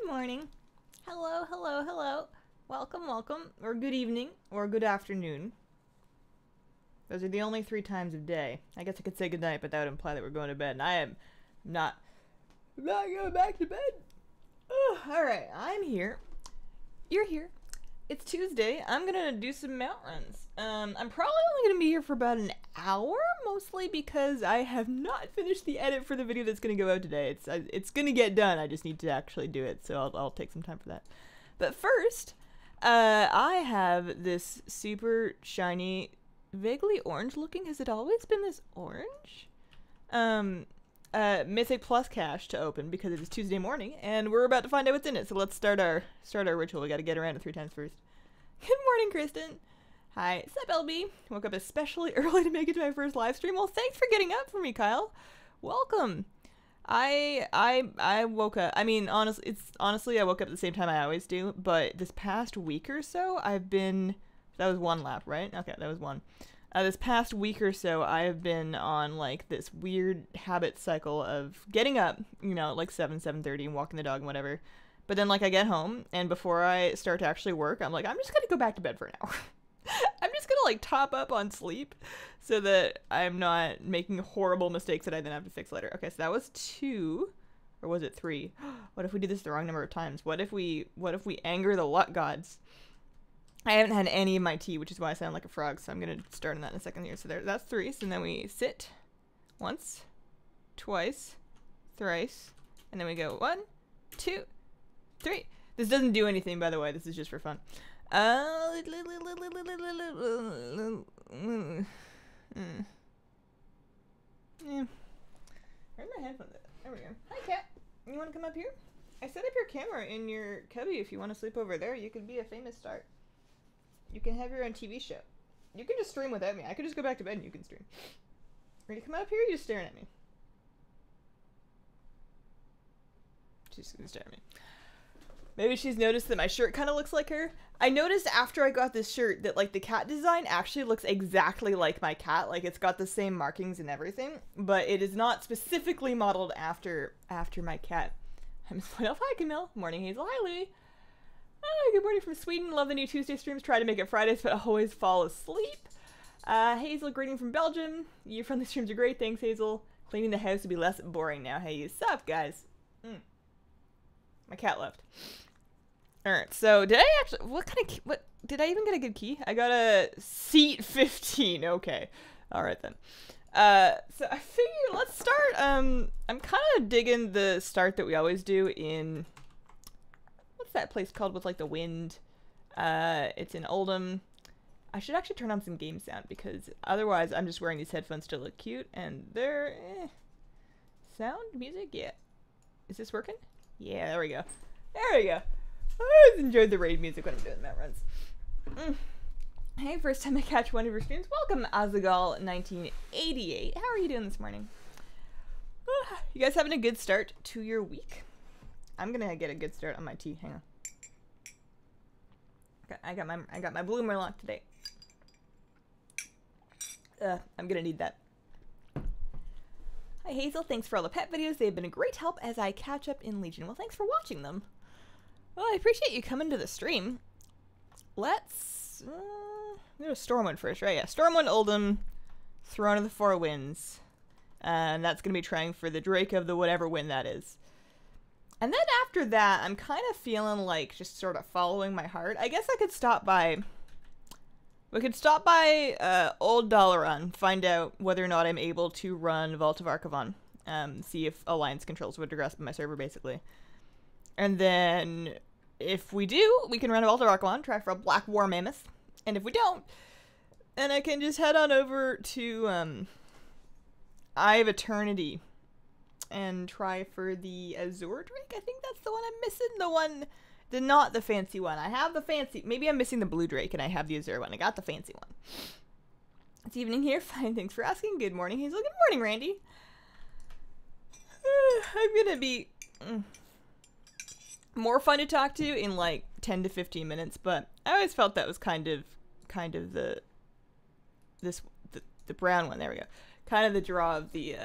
Good morning. Hello, hello, hello. Welcome, welcome. Or good evening. Or good afternoon. Those are the only 3 times of day. I guess I could say goodnight, but that would imply that we're going to bed. And I am not going back to bed. Alright, I'm here. You're here. It's Tuesday. I'm gonna do some mount runs. I'm probably only gonna be here for about an hour, mostly because I have not finished the edit for the video that's gonna go out today. It's gonna get done. I just need to actually do it, so I'll take some time for that. But first, I have this super shiny, vaguely orange-looking. Has it always been this orange? Mythic Plus cache to open because it is Tuesday morning, and we're about to find out what's in it. So let's start our ritual. We got to get around it 3 times first. Good morning, Kristen. Hi, sup, LB. Woke up especially early to make it to my first live stream. Well, thanks for getting up for me, Kyle. Welcome. I woke up. I mean, honestly, I woke up at the same time I always do. But this past week or so, I've been. That was 1 lap, right? Okay, that was 1. This past week or so, I have been on, like, this weird habit cycle of getting up, you know, like 7:30 and walking the dog and whatever. But then, like, I get home, and before I start to actually work, I'm like, I'm just gonna go back to bed for an hour. I'm just gonna, like, top up on sleep so that I'm not making horrible mistakes that I then have to fix later. Okay, so that was 2. Or was it 3? What if we do this the wrong number of times? What if we anger the luck gods? I haven't had any of my tea, which is why I sound like a frog, so I'm going to start on that in a second here. So that's 3, so then we sit once, twice, thrice, and then we go 1, 2, 3. This doesn't do anything, by the way. This is just for fun. Where's my headphones at? There we go. Hi, cat. You want to come up here? I set up your camera in your cubby if you want to sleep over there. You could be a famous star. You can have your own TV show. You can just stream without me. I could just go back to bed and you can stream. Ready to come up here or are you just staring at me? She's gonna stare at me. Maybe she's noticed that my shirt kind of looks like her. I noticed after I got this shirt that, like, the cat design actually looks exactly like my cat. Like, it's got the same markings and everything. But it is not specifically modeled after my cat. I'm Split Off. Hi, Camille. Morning, Hazel. Hi, Louie. Oh, good morning from Sweden. Love the new Tuesday streams. Try to make it Fridays, but I always fall asleep. Hazel, greeting from Belgium. Your friendly streams are great. Thanks, Hazel. Cleaning the house to be less boring now. Hey, what's up, guys? My cat left. Alright, so did I actually... What did I even get a good key? I got a seat 15. Okay. Alright, then. So I figured let's start. I'm kind of digging the start that we always do in... that place called with, like, the wind. It's in Oldham. I should actually turn on some game sound because otherwise I'm just wearing these headphones to look cute and they're sound music. Yeah, is this working? Yeah, there we go. There we go. I always enjoyed the raid music when I'm doing mount runs. Hey, first time I catch one of your streams. Welcome, Azagal 1988. How are you doing this morning? You guys having a good start to your week? I'm gonna get a good start on my tea. Hang on. Okay, I got my bloomer lock today. I'm gonna need that. Hi Hazel, thanks for all the pet videos. They've been a great help as I catch up in Legion. Well, thanks for watching them. Well, I appreciate you coming to the stream. Let's do a Stormwind first, right? Yeah, Stormwind, Oldham, Throne of the Four Winds, and that's gonna be trying for the Drake of the whatever wind that is. And then after that, I'm kind of feeling like just sort of following my heart. I guess I could stop by... We could stop by Old Dalaran, find out whether or not I'm able to run Vault of Archivon. See if Alliance controls would regress my server, basically. And then, if we do, we can run a Vault of Archivon, try for a Black War Mammoth. And if we don't, then I can just head on over to Eye of Eternity. And try for the Azure Drake. I think that's the one I'm missing. Not the fancy one. I have the fancy. Maybe I'm missing the blue Drake and I have the Azure one. I got the fancy one. It's evening here. Fine, thanks for asking. Good morning, Hazel. Good morning, Randy. I'm gonna be more fun to talk to in like 10 to 15 minutes, but I always felt that was kind of the brown one. There we go. Kind of the draw of the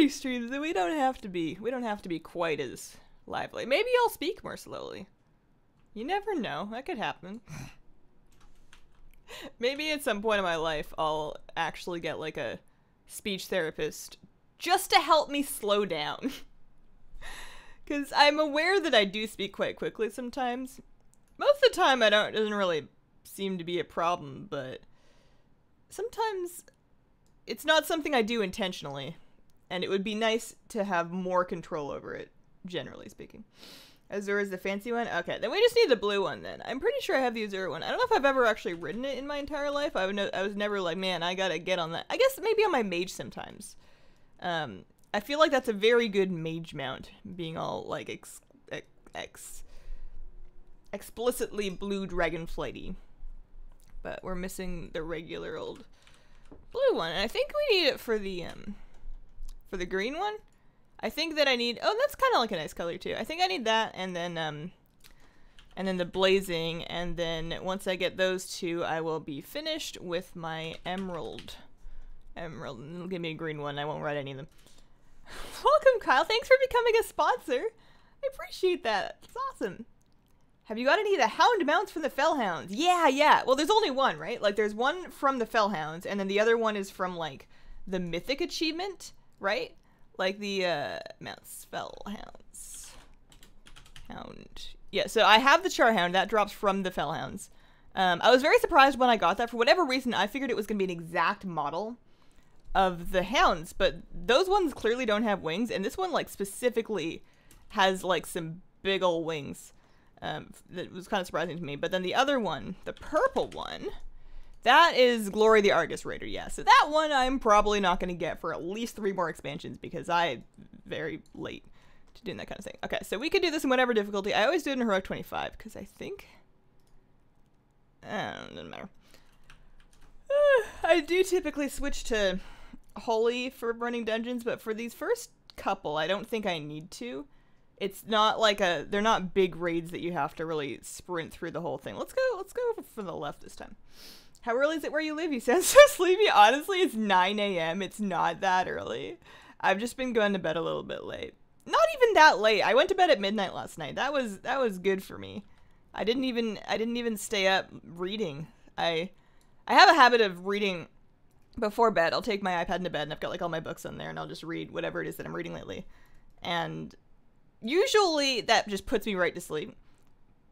streams that we don't have to be quite as lively. Maybe I'll speak more slowly. You never know. That could happen. Maybe at some point in my life, I'll actually get like a speech therapist just to help me slow down. Because I'm aware that I do speak quite quickly sometimes. Most of the time it doesn't really seem to be a problem, but sometimes it's not something I do intentionally. And it would be nice to have more control over it, generally speaking. Azure is the fancy one? Okay, then we just need the blue one then. I'm pretty sure I have the Azure one. I don't know if I've ever actually ridden it in my entire life. I was never like, man, I gotta get on that. I guess maybe on my mage sometimes. I feel like that's a very good mage mount, being all like explicitly blue dragonflighty. But we're missing the regular old blue one, and I think we need it for the green one. I think that I need, oh, that's kind of like a nice color too. I think I need that, and then the blazing, and then once I get those two, I will be finished with my emerald. Emerald, give me a green one, I won't write any of them. Welcome, Kyle, thanks for becoming a sponsor. I appreciate that, it's awesome. Have you got any of the hound mounts from the Fellhounds? Yeah, well there's only one, right? Like there's one from the Fellhounds, and then the other one is from like the Mythic achievement, right? Like the, mounts, Fellhounds. Hound. Yeah, so I have the Charhound, that drops from the Fellhounds. I was very surprised when I got that. For whatever reason, I figured it was going to be an exact model of the Hounds, but those ones clearly don't have wings, and this one, like, specifically has, like, some big ol' wings. That was kind of surprising to me. But then the other one, the purple one, that is Glory the Argus Raider, yeah. So that one I'm probably not going to get for at least 3 more expansions because I'm very late to doing that kind of thing. Okay, so we could do this in whatever difficulty. I always do it in Heroic 25 because I think... doesn't matter. I do typically switch to Holy for running dungeons, but for these first couple, I don't think I need to. It's not like they're not big raids that you have to really sprint through the whole thing. Let's go for the left this time. How early is it where you live? You sound so sleepy. Honestly, it's 9 a.m. It's not that early. I've just been going to bed a little bit late. Not even that late. I went to bed at midnight last night. That was good for me. I didn't even stay up reading. I have a habit of reading before bed. I'll take my iPad into bed and I've got like all my books on there and I'll just read whatever it is that I'm reading lately. And usually that just puts me right to sleep.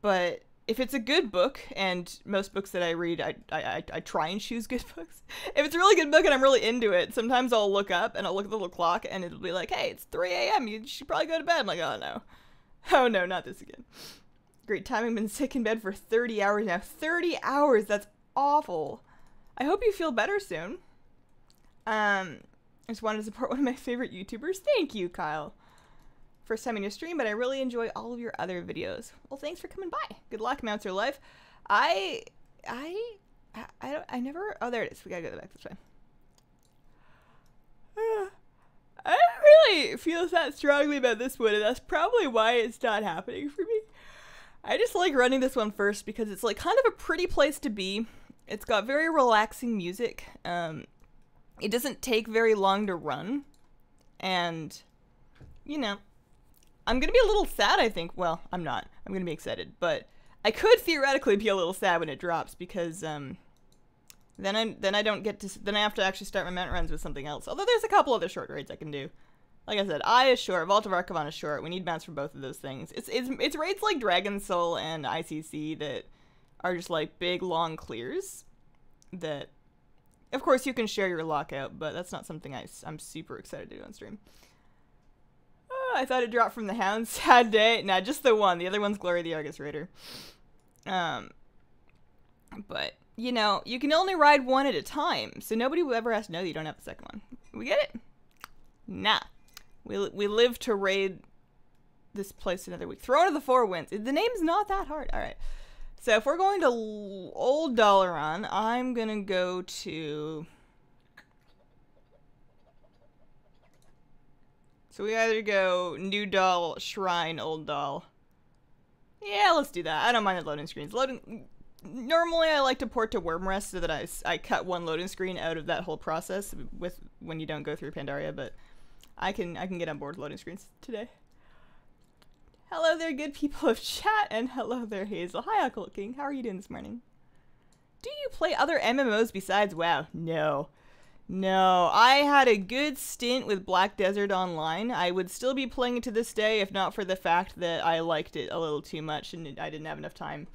But if it's a good book, and most books that I read, I try and choose good books. If it's a really good book and I'm really into it, sometimes I'll look up and I'll look at the little clock and it'll be like, hey, it's 3 a.m. You should probably go to bed. I'm like, oh no. Oh no, not this again. Great timing, been sick in bed for 30 hours now. 30 hours, that's awful. I hope you feel better soon. I just wanted to support one of my favorite YouTubers. Thank you, Kyle. First time in your stream, but I really enjoy all of your other videos. Well, thanks for coming by. Good luck, Mounts Your Life. I never, oh, there it is. We gotta go back this way. I don't really feel that strongly about this one, and that's probably why it's not happening for me. I just like running this one first because it's like kind of a pretty place to be. It's got very relaxing music. It doesn't take very long to run, and, you know, I'm gonna be a little sad, I think. Well, I'm not. I'm gonna be excited, but I could theoretically be a little sad when it drops because then I don't get to. Then I have to actually start my mount runs with something else. Although there's a couple other short raids I can do. Like I said, Eye is short, Vault of Archivon is short. We need mounts for both of those things. It's raids like Dragon Soul and ICC that are just like big long clears. That, of course, you can share your lockout, but that's not something I'm super excited to do on stream. I thought it dropped from the Hound. Sad day. Nah, just the one. The other one's Glory the Argus Raider. But, you know, you can only ride one at a time, so nobody will ever has to know that you don't have the second one. We get it? Nah. We live to raid this place another week. Throne of the Four Winds. The name's not that hard. Alright. So if we're going to Old Dalaran, I'm gonna go to... So we either go New Doll, Shrine, Old Doll. Yeah, let's do that. I don't mind the loading screens. Normally I like to port to Wormrest so that I cut one loading screen out of that whole process with when you don't go through Pandaria, but I can get on board loading screens today. Hello there, good people of chat, and hello there, Hazel. Hi, Occult King. How are you doing this morning? Do you play other MMOs besides WoW? No. No, I had a good stint with Black Desert Online. I would still be playing it to this day if not for the fact that I liked it a little too much and I didn't have enough time.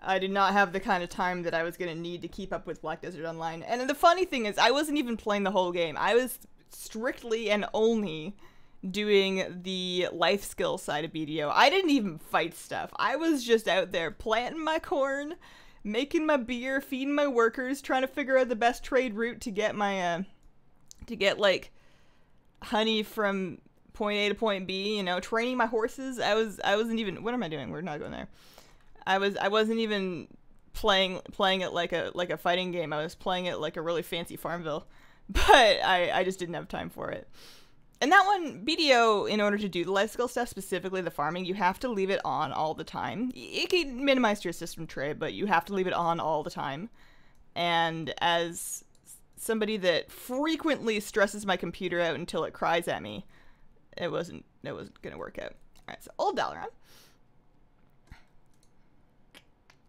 I did not have the kind of time that I was going to need to keep up with Black Desert Online. And the funny thing is, I wasn't even playing the whole game. I was strictly and only doing the life skill side of BDO. I didn't even fight stuff. I was just out there planting my corn, making my beer, feeding my workers, trying to figure out the best trade route to get my, like, honey from point A to point B, you know, training my horses. I wasn't even, what am I doing? We're not going there. I wasn't even playing it like a fighting game. I was playing it like a really fancy Farmville, but I just didn't have time for it. And that one, BDO, in order to do the life skill stuff, specifically the farming, you have to leave it on all the time. It can minimize your system trade, but you have to leave it on all the time. And as somebody that frequently stresses my computer out until it cries at me, it wasn't gonna work out. Alright, so old Dalaran.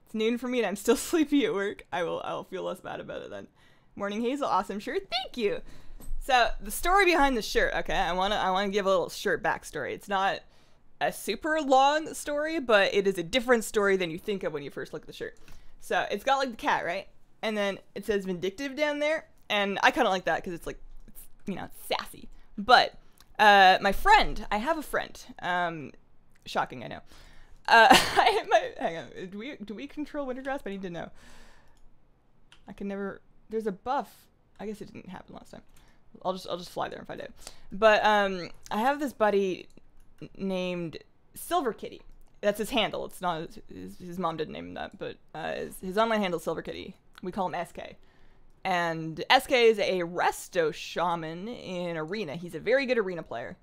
It's noon for me and I'm still sleepy at work. I'll feel less bad about it then. Morning Hazel, awesome shirt. Thank you. So the story behind the shirt, okay, I wanna give a little shirt backstory. It's not a super long story, but it is a different story than you think of when you first look at the shirt. So it's got like the cat, right? And then it says vindictive down there, and I kind of like that because it's like, you know, it's sassy. But my friend, I have a friend. Shocking, I know. Hang on. Do we control Wintergrasp? I need to know. I can never. There's a buff. I guess it didn't happen last time. I'll just fly there and find out. But I have this buddy named Silver Kitty. That's his handle. It's not his mom didn't name him that, but his online handle is Silver Kitty. We call him SK. And SK is a resto shaman in Arena. He's a very good Arena player.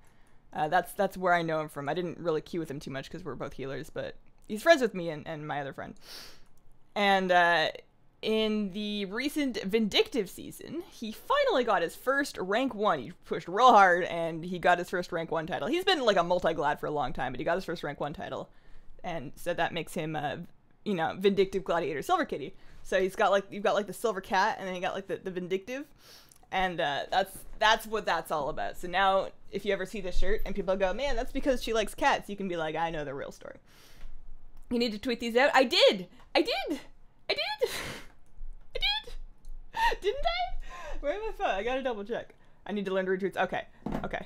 That's where I know him from. I didn't really queue with him too much because we're both healers, but he's friends with me and my other friend. And in the recent Vindictive season, he finally got his first rank 1. He pushed real hard, and he got his first rank 1 title. He's been like a multi-glad for a long time, but he got his first rank 1 title. And so that makes him, you know, Vindictive Gladiator Silver Kitty. So you've got like the Silver Cat, and then you got like the Vindictive. And that's what that's all about. So now, if you ever see this shirt, and people go, man, that's because she likes cats, you can be like, I know the real story. You need to tweet these out? I did! Didn't I? Where am I phone? I gotta double check. I need to learn to retweet. Okay.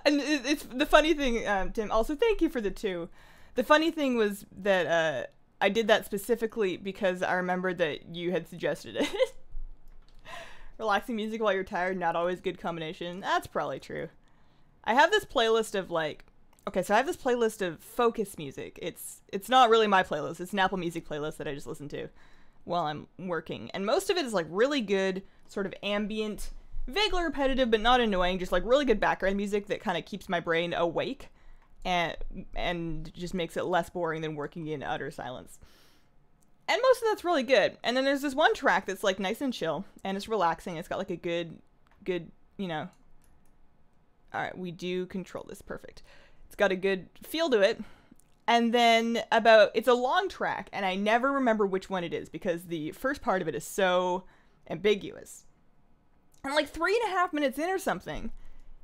And it's the funny thing, Tim, also thank you for the 2. The funny thing was that I did that specifically because I remembered that you had suggested it. Relaxing music while you're tired, not always a good combination. That's probably true. I have this playlist of like, okay, so I have this playlist of focus music. It's not really my playlist. It's an Apple Music playlist that I just listen to while I'm working. And most of it is like really good, sort of ambient, vaguely repetitive, but not annoying, just like really good background music that kind of keeps my brain awake and just makes it less boring than working in utter silence. And most of that's really good. And then there's this one track that's like nice and chill and it's relaxing. It's got like a good, you know, all right, we do control this. Perfect. It's got a good feel to it. And then it's a long track, and I never remember which one it is because the first part of it is so ambiguous. And like 3.5 minutes in or something,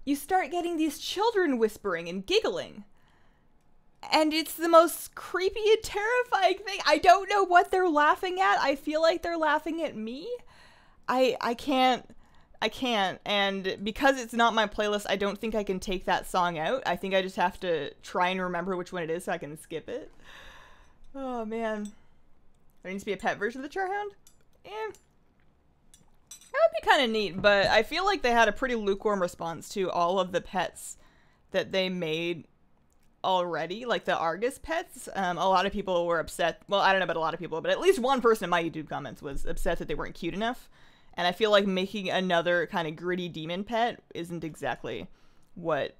you start getting these children whispering and giggling. And it's the most creepy and terrifying thing. I don't know what they're laughing at. I feel like they're laughing at me. I can't. And because it's not my playlist, I don't think I can take that song out. I think I just have to try and remember which one it is so I can skip it. Oh, man. There needs to be a pet version of the Charhound? That would be kind of neat, but I feel like they had a pretty lukewarm response to all of the pets that they made already, like the Argus pets. A lot of people were upset. Well, I don't know about a lot of people, but at least one person in my YouTube comments was upset that they weren't cute enough. And I feel like making another kind of gritty demon pet isn't exactly what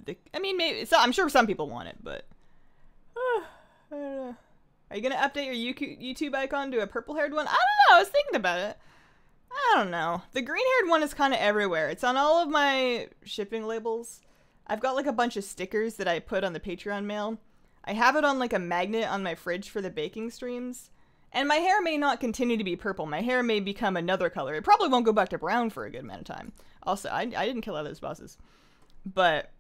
I mean, maybe I'm sure some people want it, but I don't know. Are you gonna update your YouTube icon to a purple-haired one? I don't know. I was thinking about it. I don't know. The green-haired one is kind of everywhere. It's on all of my shipping labels. I've got like a bunch of stickers that I put on the Patreon mail. I have it on like a magnet on my fridge for the baking streams. And my hair may not continue to be purple. My hair may become another color. It probably won't go back to brown for a good amount of time. Also, I didn't kill all those bosses. But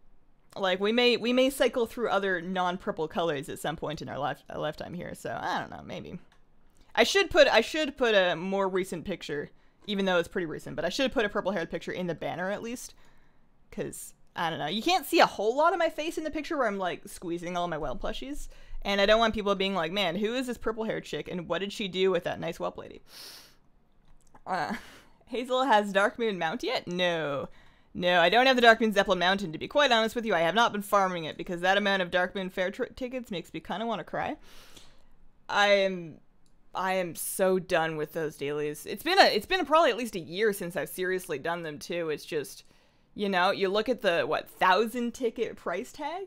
like we may cycle through other non-purple colors at some point in our lifetime here. So I don't know, maybe. I should put a more recent picture, even though it's pretty recent, but I should have put a purple haired picture in the banner at least. Cause I don't know. You can't see a whole lot of my face in the picture where I'm like squeezing all my whelp plushies. And I don't want people being like, man, who is this purple haired chick and what did she do with that nice whelp lady? Hazel has Dark Moon mount yet? No. No, I don't have the Dark Moon Zeppelin mount, and to be quite honest with you, I have not been farming it because that amount of Dark Moon Fair tickets makes me kind of want to cry. I am so done with those dailies. It's been probably at least a year since I've seriously done them too. It's just, you know, you look at the 1,000 ticket price tag,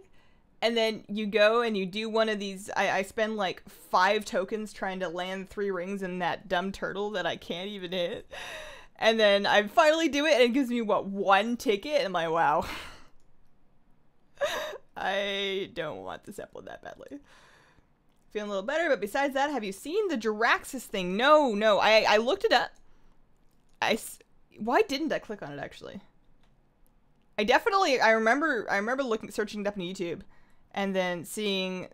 and then you go and you do one of these. I spend like 5 tokens trying to land 3 rings in that dumb turtle that I can't even hit. And then I finally do it and it gives me, what, 1 ticket? And I'm like, wow. I don't want the Zeppelin that badly. Feeling a little better, but besides that, have you seen the Jiraxis thing? No. I looked it up. Why didn't I click on it, actually? I remember searching it up on YouTube and then seeing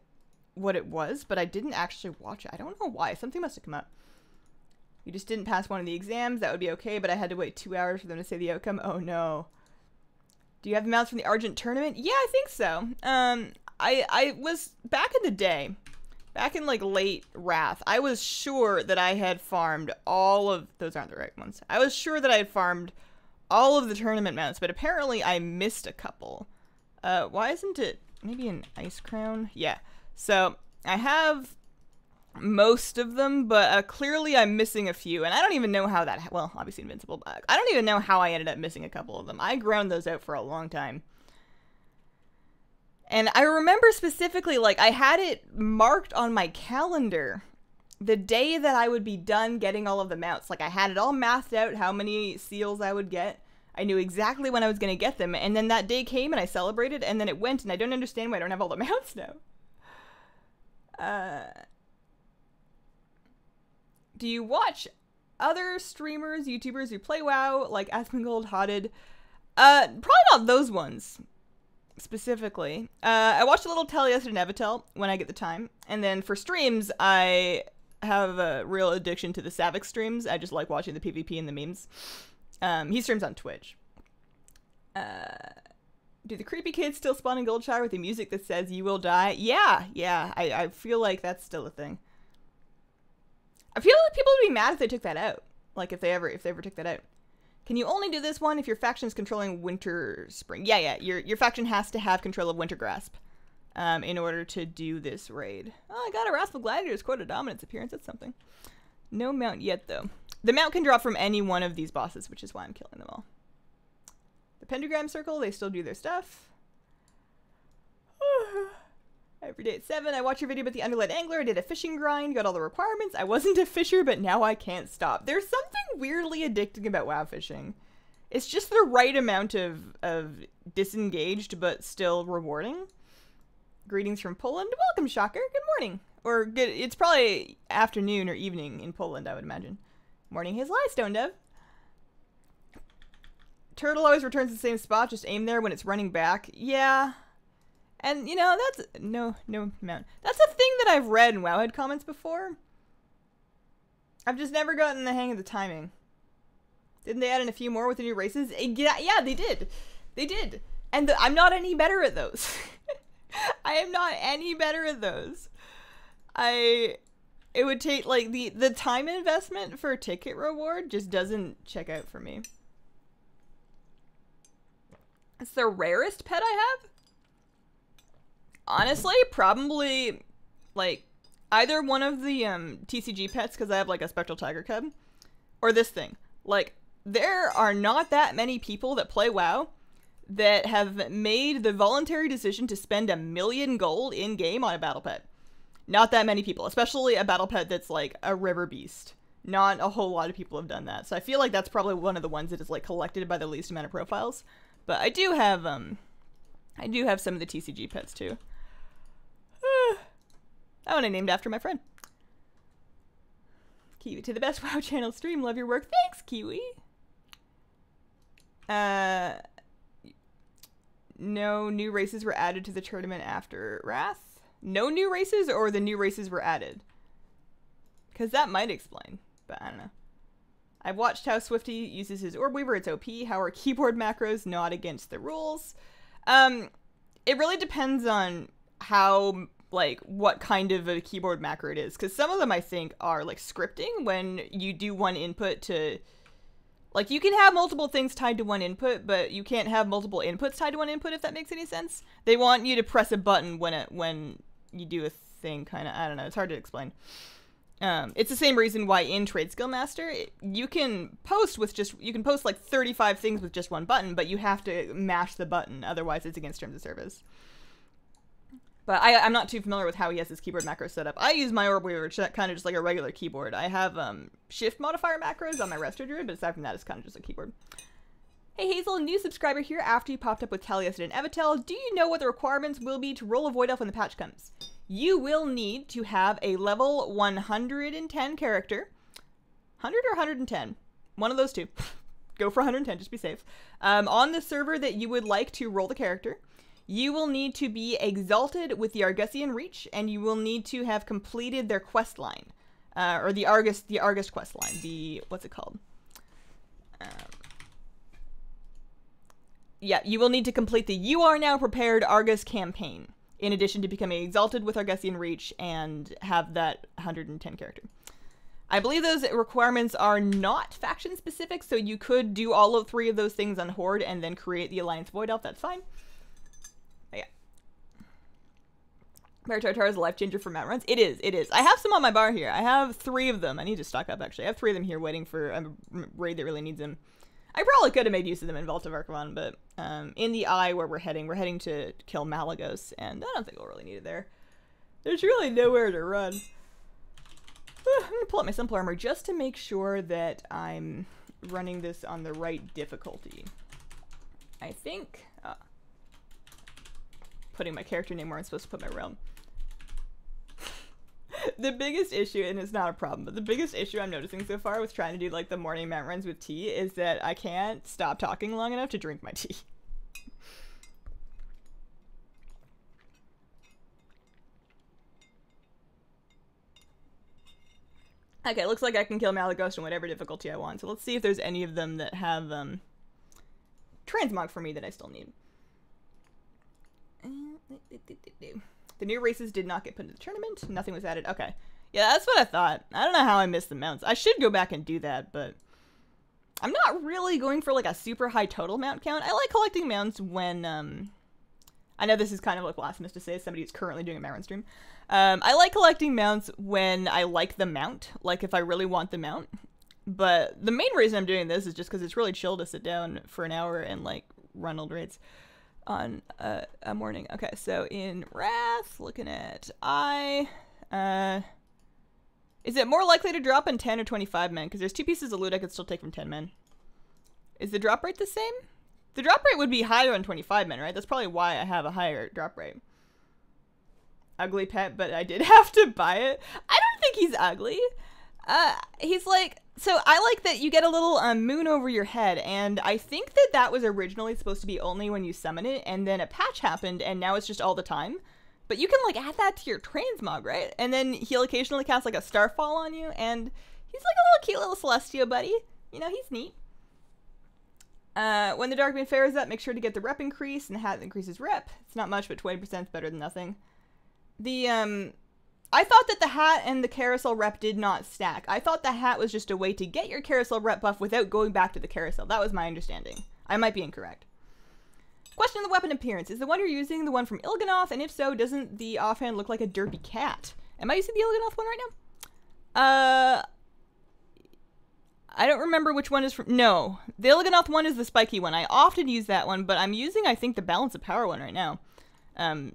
what it was, but I didn't actually watch it. I don't know why. Something must have come up. You just didn't pass one of the exams. That would be okay, but I had to wait 2 hours for them to say the outcome. Oh, no. Do you have the mounts from the Argent tournament? Yeah, I think so. I was, back in the day, back in, like, late Wrath, I was sure that I had farmed all of... Those aren't the right ones. I was sure that I had farmed all of the tournament mounts, but apparently I missed a couple. Why isn't it... Maybe an Ice Crown? Yeah. So, I have most of them, but clearly I'm missing a few, and I don't even know how that... Well, obviously Invincible, but I don't even know how I ended up missing a couple of them. I ground those out for a long time. And I remember specifically, like, I had it marked on my calendar the day that I would be done getting all of the mounts. Like, I had it all mathed out how many seals I would get. I knew exactly when I was going to get them, and then that day came and I celebrated, and then it went, and I don't understand why I don't have all the mounts now. Do you watch other streamers, YouTubers who play WoW, like Asmongold, Hoarding? Probably not those ones. Specifically. I watched a little Tellius and Nevitel when I get the time. And then for streams, I have a real addiction to the Savik streams. I just like watching the PvP and the memes. He streams on Twitch. Do the creepy kids still spawn in Goldshire with the music that says you will die? Yeah. I feel like that's still a thing. I feel like people would be mad if they took that out. Like if they ever took that out. Can you only do this one if your faction is controlling Winter Spring? Yeah. Your faction has to have control of Winter Grasp in order to do this raid. Oh, I got a Wrathful Gladiator's Quota Dominance appearance. That's something. No mount yet, though. The mount can drop from any one of these bosses, which is why I'm killing them all. The Pentagram Circle, they still do their stuff. Every day at 7, I watch your video about the Underlet Angler. I did a fishing grind, got all the requirements. I wasn't a fisher, but now I can't stop. There's something weirdly addicting about WoW fishing. It's just the right amount of disengaged, but still rewarding. Greetings from Poland. Welcome, Shocker. Good morning. Or good, it's probably afternoon or evening in Poland, I would imagine. Morning, Hazel. Hi, Stone Dove. Turtle always returns to the same spot. Just aim there when it's running back. Yeah. And, you know, that's... No mount. That's a thing that I've read in Wowhead comments before. I've just never gotten the hang of the timing. Didn't they add in a few more with the new races? Yeah, they did. They did. And I'm not any better at those. I am not any better at those. It would take, like, the time investment for a ticket reward just doesn't check out for me. It's the rarest pet I have? Honestly, probably, like, either one of the TCG pets, because I have, like, a Spectral Tiger Cub, or this thing. Like, there are not that many people that play WoW that have made the voluntary decision to spend 1 million gold in-game on a battle pet. Not that many people, especially a battle pet that's, like, a river beast. Not a whole lot of people have done that. So I feel like that's probably one of the ones that is, like, collected by the least amount of profiles. But I do have I do have some of the TCG pets too. That one I named after my friend. Kiwi to the best WoW channel stream. Love your work. Thanks, Kiwi. No new races were added to the tournament after Wrath. No new races, or the new races were added? Because that might explain, but I don't know. I've watched how Swifty uses his Orb Weaver. It's OP. How are keyboard macros not against the rules? It really depends on how, like, what kind of a keyboard macro it is. Because some of them, I think, are, like, scripting when you do one input to... Like, you can have multiple things tied to one input, but you can't have multiple inputs tied to one input, if that makes any sense. They want you to press a button when you do a thing, kind of. I don't know. It's hard to explain. It's the same reason why in Trade Skill Master, you can post like 35 things with just one button, but you have to mash the button, otherwise it's against terms of service. But I'm not too familiar with how he has his keyboard macro set up. I use my Orb Weaver kind of just like a regular keyboard. I have shift modifier macros on my Resto Druid, but aside from that, it's kind of just a keyboard. Hey Hazel, new subscriber here after you popped up with Taliesin and Evitel. Do you know what the requirements will be to roll a Void Elf when the patch comes? You will need to have a level 110 character. 100 or 110? One of those two. Go for 110, just be safe. On the server that you would like to roll the character. You will need to be exalted with the Argusian Reach, and you will need to have completed their quest line. Or the Argus quest line. What's it called? Yeah, you will need to complete the You Are Now Prepared Argus campaign, in addition to becoming exalted with Argusian Reach and have that 110 character. I believe those requirements are not faction specific, so you could do all 3 of those things on Horde and then create the Alliance Void Elf, that's fine. But yeah. Bear Tartar is a life changer for mount runs. It is, it is. I have some on my bar here. I have 3 of them. I need to stock up, actually. I have 3 of them here waiting for a raid that really needs them. I probably could have made use of them in Vault of Archivon, but in the Eye where we're heading to kill Malagos, and I don't think we'll really need it there. There's really nowhere to run. I'm going to pull up my Simple Armor just to make sure that I'm running this on the right difficulty. I think... putting my character name where I'm supposed to put my realm. The biggest issue, and it's not a problem, but the biggest issue I'm noticing so far with trying to do like the morning mount runs with tea is that I can't stop talking long enough to drink my tea. Okay, looks like I can kill Malagos in whatever difficulty I want, so let's see if there's any of them that have transmog for me that I still need. The new races did not get put into the tournament. Nothing was added. Okay. Yeah, that's what I thought. I don't know how I missed the mounts. I should go back and do that, but I'm not really going for like a super high total mount count. I like collecting mounts when, I know this is kind of like blasphemous to say as somebody who's currently doing a mount run stream. I like collecting mounts when I like the mount, like if I really want the mount. But the main reason I'm doing this is just because it's really chill to sit down for an hour and like run old raids on a morning. Okay, so in Wrath, looking at is it more likely to drop in 10 or 25 men? Because there's 2 pieces of loot I could still take from 10 men. Is the drop rate the same? The drop rate would be higher on 25 men, right? That's probably why I have a higher drop rate. Ugly pet, but I did have to buy it. I don't think he's ugly. He's like... So I like that you get a little moon over your head, and I think that that was originally supposed to be only when you summon it, and then a patch happened, and now it's just all the time. But you can, like, add that to your transmog, right? And then he'll occasionally cast, like, a Starfall on you, and he's like a little cute little Celestial buddy. You know, he's neat. When the Darkmoon Fair is up, make sure to get the rep increase, and the hat increases rep. It's not much, but 20% is better than nothing. I thought that the hat and the carousel rep did not stack. I thought the hat was just a way to get your carousel rep buff without going back to the carousel. That was my understanding. I might be incorrect. Question on the weapon appearance. Is the one you're using the one from Il'gynoth? And if so, doesn't the offhand look like a derpy cat? Am I using the Il'gynoth one right now? I don't remember which one is from... No. The Il'gynoth one is the spiky one. I often use that one, but I'm using, I think, the Balance of Power one right now.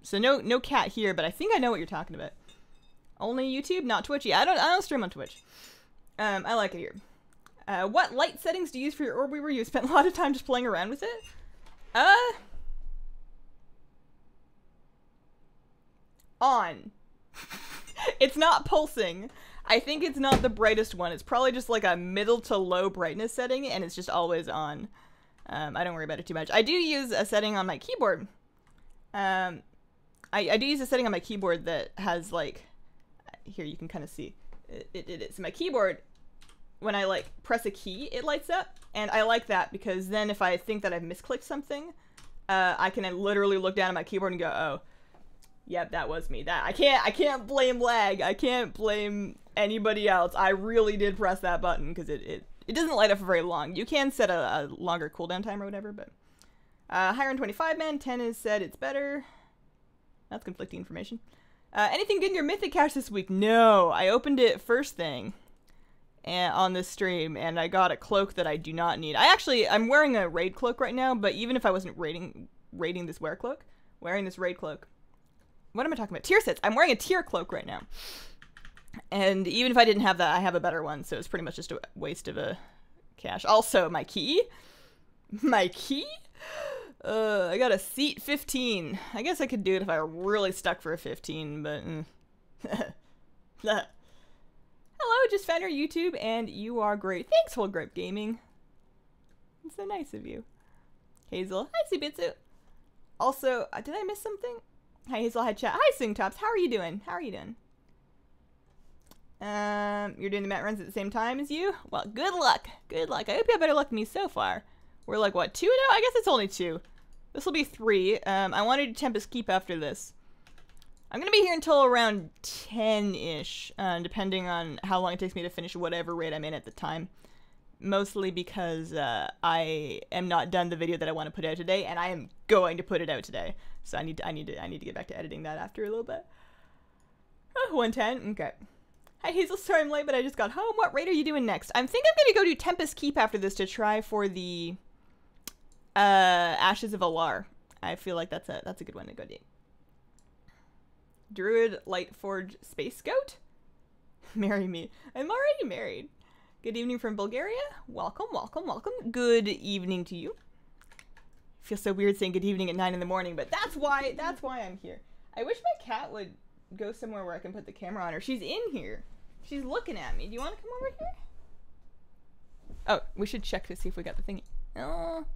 So no cat here, but I think I know what you're talking about. Only YouTube, not Twitch. Yeah, I don't stream on Twitch. I like it here. What light settings do you use for your Orb Weaver? You spent a lot of time just playing around with it? On. It's not pulsing. I think it's not the brightest one. It's probably just like a middle to low brightness setting, and it's just always on. I don't worry about it too much. I do use a setting on my keyboard. I do use a setting on my keyboard that has like, here you can kind of see. It's my keyboard. When I like press a key, it lights up, and I like that because then if I think that I've misclicked something, I can literally look down at my keyboard and go, oh, yep, that was me. That I can't blame lag. I can't blame anybody else. I really did press that button because it doesn't light up for very long. You can set a longer cooldown time or whatever, but higher on 25 man. 10 has said it's better. That's conflicting information. Anything good in your mythic cache this week? No, I opened it first thing on this stream, and I got a cloak that I do not need. I'm wearing a raid cloak right now, but even if I wasn't raiding this wearing this raid cloak, what am I talking about? Tier sets. I'm wearing a tier cloak right now. And even if I didn't have that, I have a better one, so it's pretty much just a waste of a cache. Also, my key? My key? I got a seat 15. I guess I could do it if I were really stuck for a 15, but... Hello, just found your YouTube, and you are great. Thanks, Whole Grape Gaming. It's so nice of you. Hazel. Hi, Subitsu. Also, did I miss something? Hi, Hazel. Hi, chat. Hi, Singtops. How are you doing? How are you doing? You're doing the mat runs at the same time as you? Well, good luck. Good luck. I hope you have better luck than me so far. We're like, what, 2 now? I guess it's only 2. This will be 3. I want to do Tempest Keep after this. I'm going to be here until around 10-ish, depending on how long it takes me to finish whatever raid I'm in at the time. Mostly because I am not done the video that I want to put out today, and I am going to put it out today. So I need to get back to editing that after a little bit. Oh, 110. Okay. Hi Hazel, sorry I'm late, but I just got home. What raid are you doing next? I think I'm going to go do Tempest Keep after this to try for the Ashes of Alar. I feel like that's a good one to go do. Druid Lightforge Space Goat? Marry me. I'm already married. Good evening from Bulgaria. Welcome, welcome, welcome. Good evening to you. Feels so weird saying good evening at 9 in the morning, but that's why I'm here. I wish my cat would go somewhere where I can put the camera on her. She's in here. She's looking at me. Do you want to come over here? Oh, we should check to see if we got the thingy. Oh.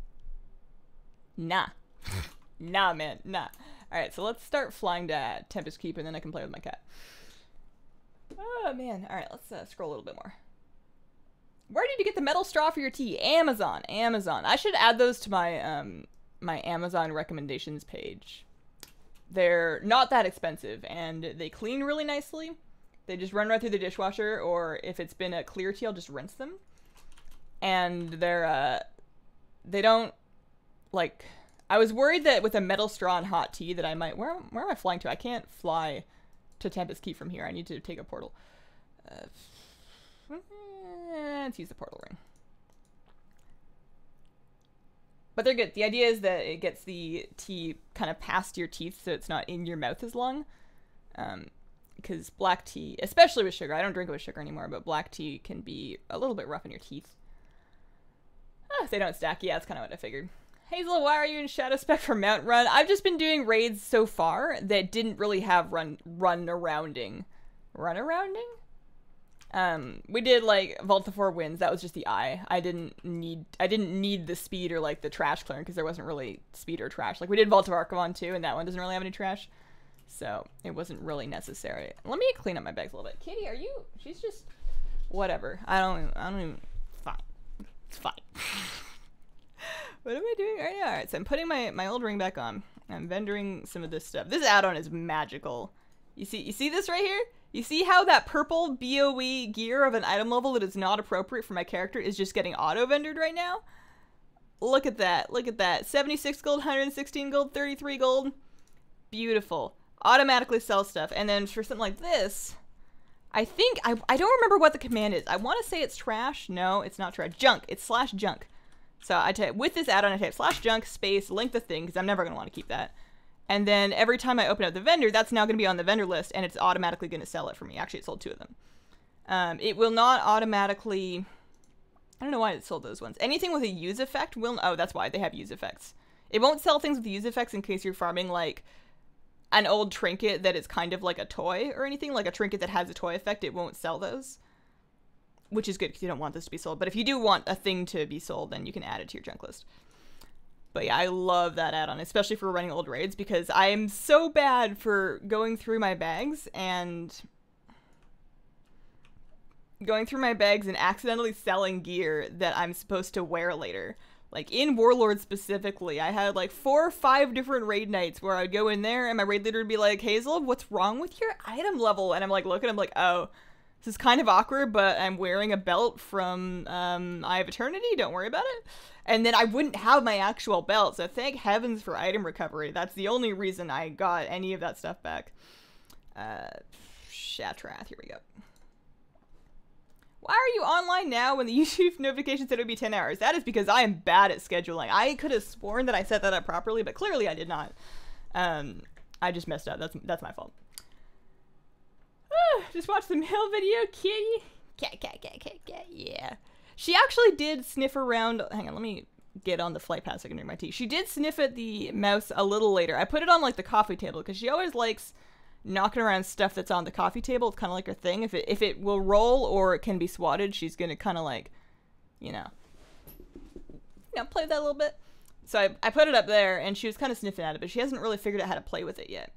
Nah. Nah, man. Nah. Alright, so let's start flying to Tempest Keep, and then I can play with my cat. Oh, man. Alright, let's scroll a little bit more. Where did you get the metal straw for your tea? Amazon. Amazon. I should add those to my, my Amazon recommendations page. They're not that expensive, and they clean really nicely. They just run right through the dishwasher, or if it's been a clear tea, I'll just rinse them. And they're, they don't, like... I was worried that with a metal straw and hot tea that I might... Where am I flying to? I can't fly to Tempest Keep from here. I need to take a portal. Let's use the portal ring. But they're good. The idea is that it gets the tea kind of past your teeth so it's not in your mouth as long. Because black tea, especially with sugar, I don't drink it with sugar anymore, but black tea can be a little bit rough on your teeth. If they don't stack, yeah, that's kind of what I figured. Hazel, why are you in Shadow Spec for Mount Run? I've just been doing raids so far that didn't really have run-arounding. Run-arounding? We did, like, Vault the Four Winds. That was just the eye. I didn't need the speed or, like, the trash clearing, because there wasn't really speed or trash. Like, we did Vault of Archivon, too, and that one doesn't really have any trash. So, it wasn't really necessary. Let me clean up my bags a little bit. Kitty, are you... She's just... Whatever. I don't even... Fine. It's fine. What am I doing right now? Alright, so I'm putting my old ring back on. I'm vendoring some of this stuff. This add-on is magical. You see this right here? You see how that purple BOE gear of an item level that is not appropriate for my character is just getting auto-vendored right now? Look at that. Look at that. 76 gold, 116 gold, 33 gold. Beautiful. Automatically sell stuff. And then for something like this, I think, I don't remember what the command is. I want to say it's trash. No, it's not trash. Junk. It's /junk. So I type, with this add-on, I type /junk space link the thing, because I'm never going to want to keep that. And then every time I open up the vendor, that's now going to be on the vendor list, and it's automatically going to sell it for me. Actually, it sold 2 of them. It will not automatically... I don't know why it sold those ones. Anything with a use effect will... Oh, that's why. They have use effects. It won't sell things with use effects in case you're farming, like, an old trinket that is kind of like a toy or anything, like a trinket that has a toy effect, it won't sell those. Which is good because you don't want this to be sold. But if you do want a thing to be sold, then you can add it to your junk list. But yeah, I love that add-on, especially for running old raids, because I am so bad for going through my bags and accidentally selling gear that I'm supposed to wear later. Like, in Warlord specifically, I had like 4 or 5 different raid nights where I'd go in there and my raid leader would be like, Hazel, what's wrong with your item level? And I'm like, looking, I'm like, oh, this is kind of awkward, but I'm wearing a belt from Eye of Eternity, don't worry about it. And then I wouldn't have my actual belt, so thank heavens for item recovery. That's the only reason I got any of that stuff back. Shatrath, here we go. Why are you online now when the YouTube notification said it would be 10 hours? That is because I am bad at scheduling. I could have sworn that I set that up properly, but clearly I did not. I just messed up. That's my fault. Just watched the mail video, kitty. Cat, yeah. She actually did sniff around. Hang on, let me get on the flight path so I can drink my tea. She did sniff at the mouse a little later. I put it on like the coffee table because she always likes knocking around stuff that's on the coffee table. It's kind of like her thing. If it will roll or it can be swatted, she's gonna kind of like, you know, play with that a little bit. So I put it up there, and she was kind of sniffing at it, but she hasn't really figured out how to play with it yet.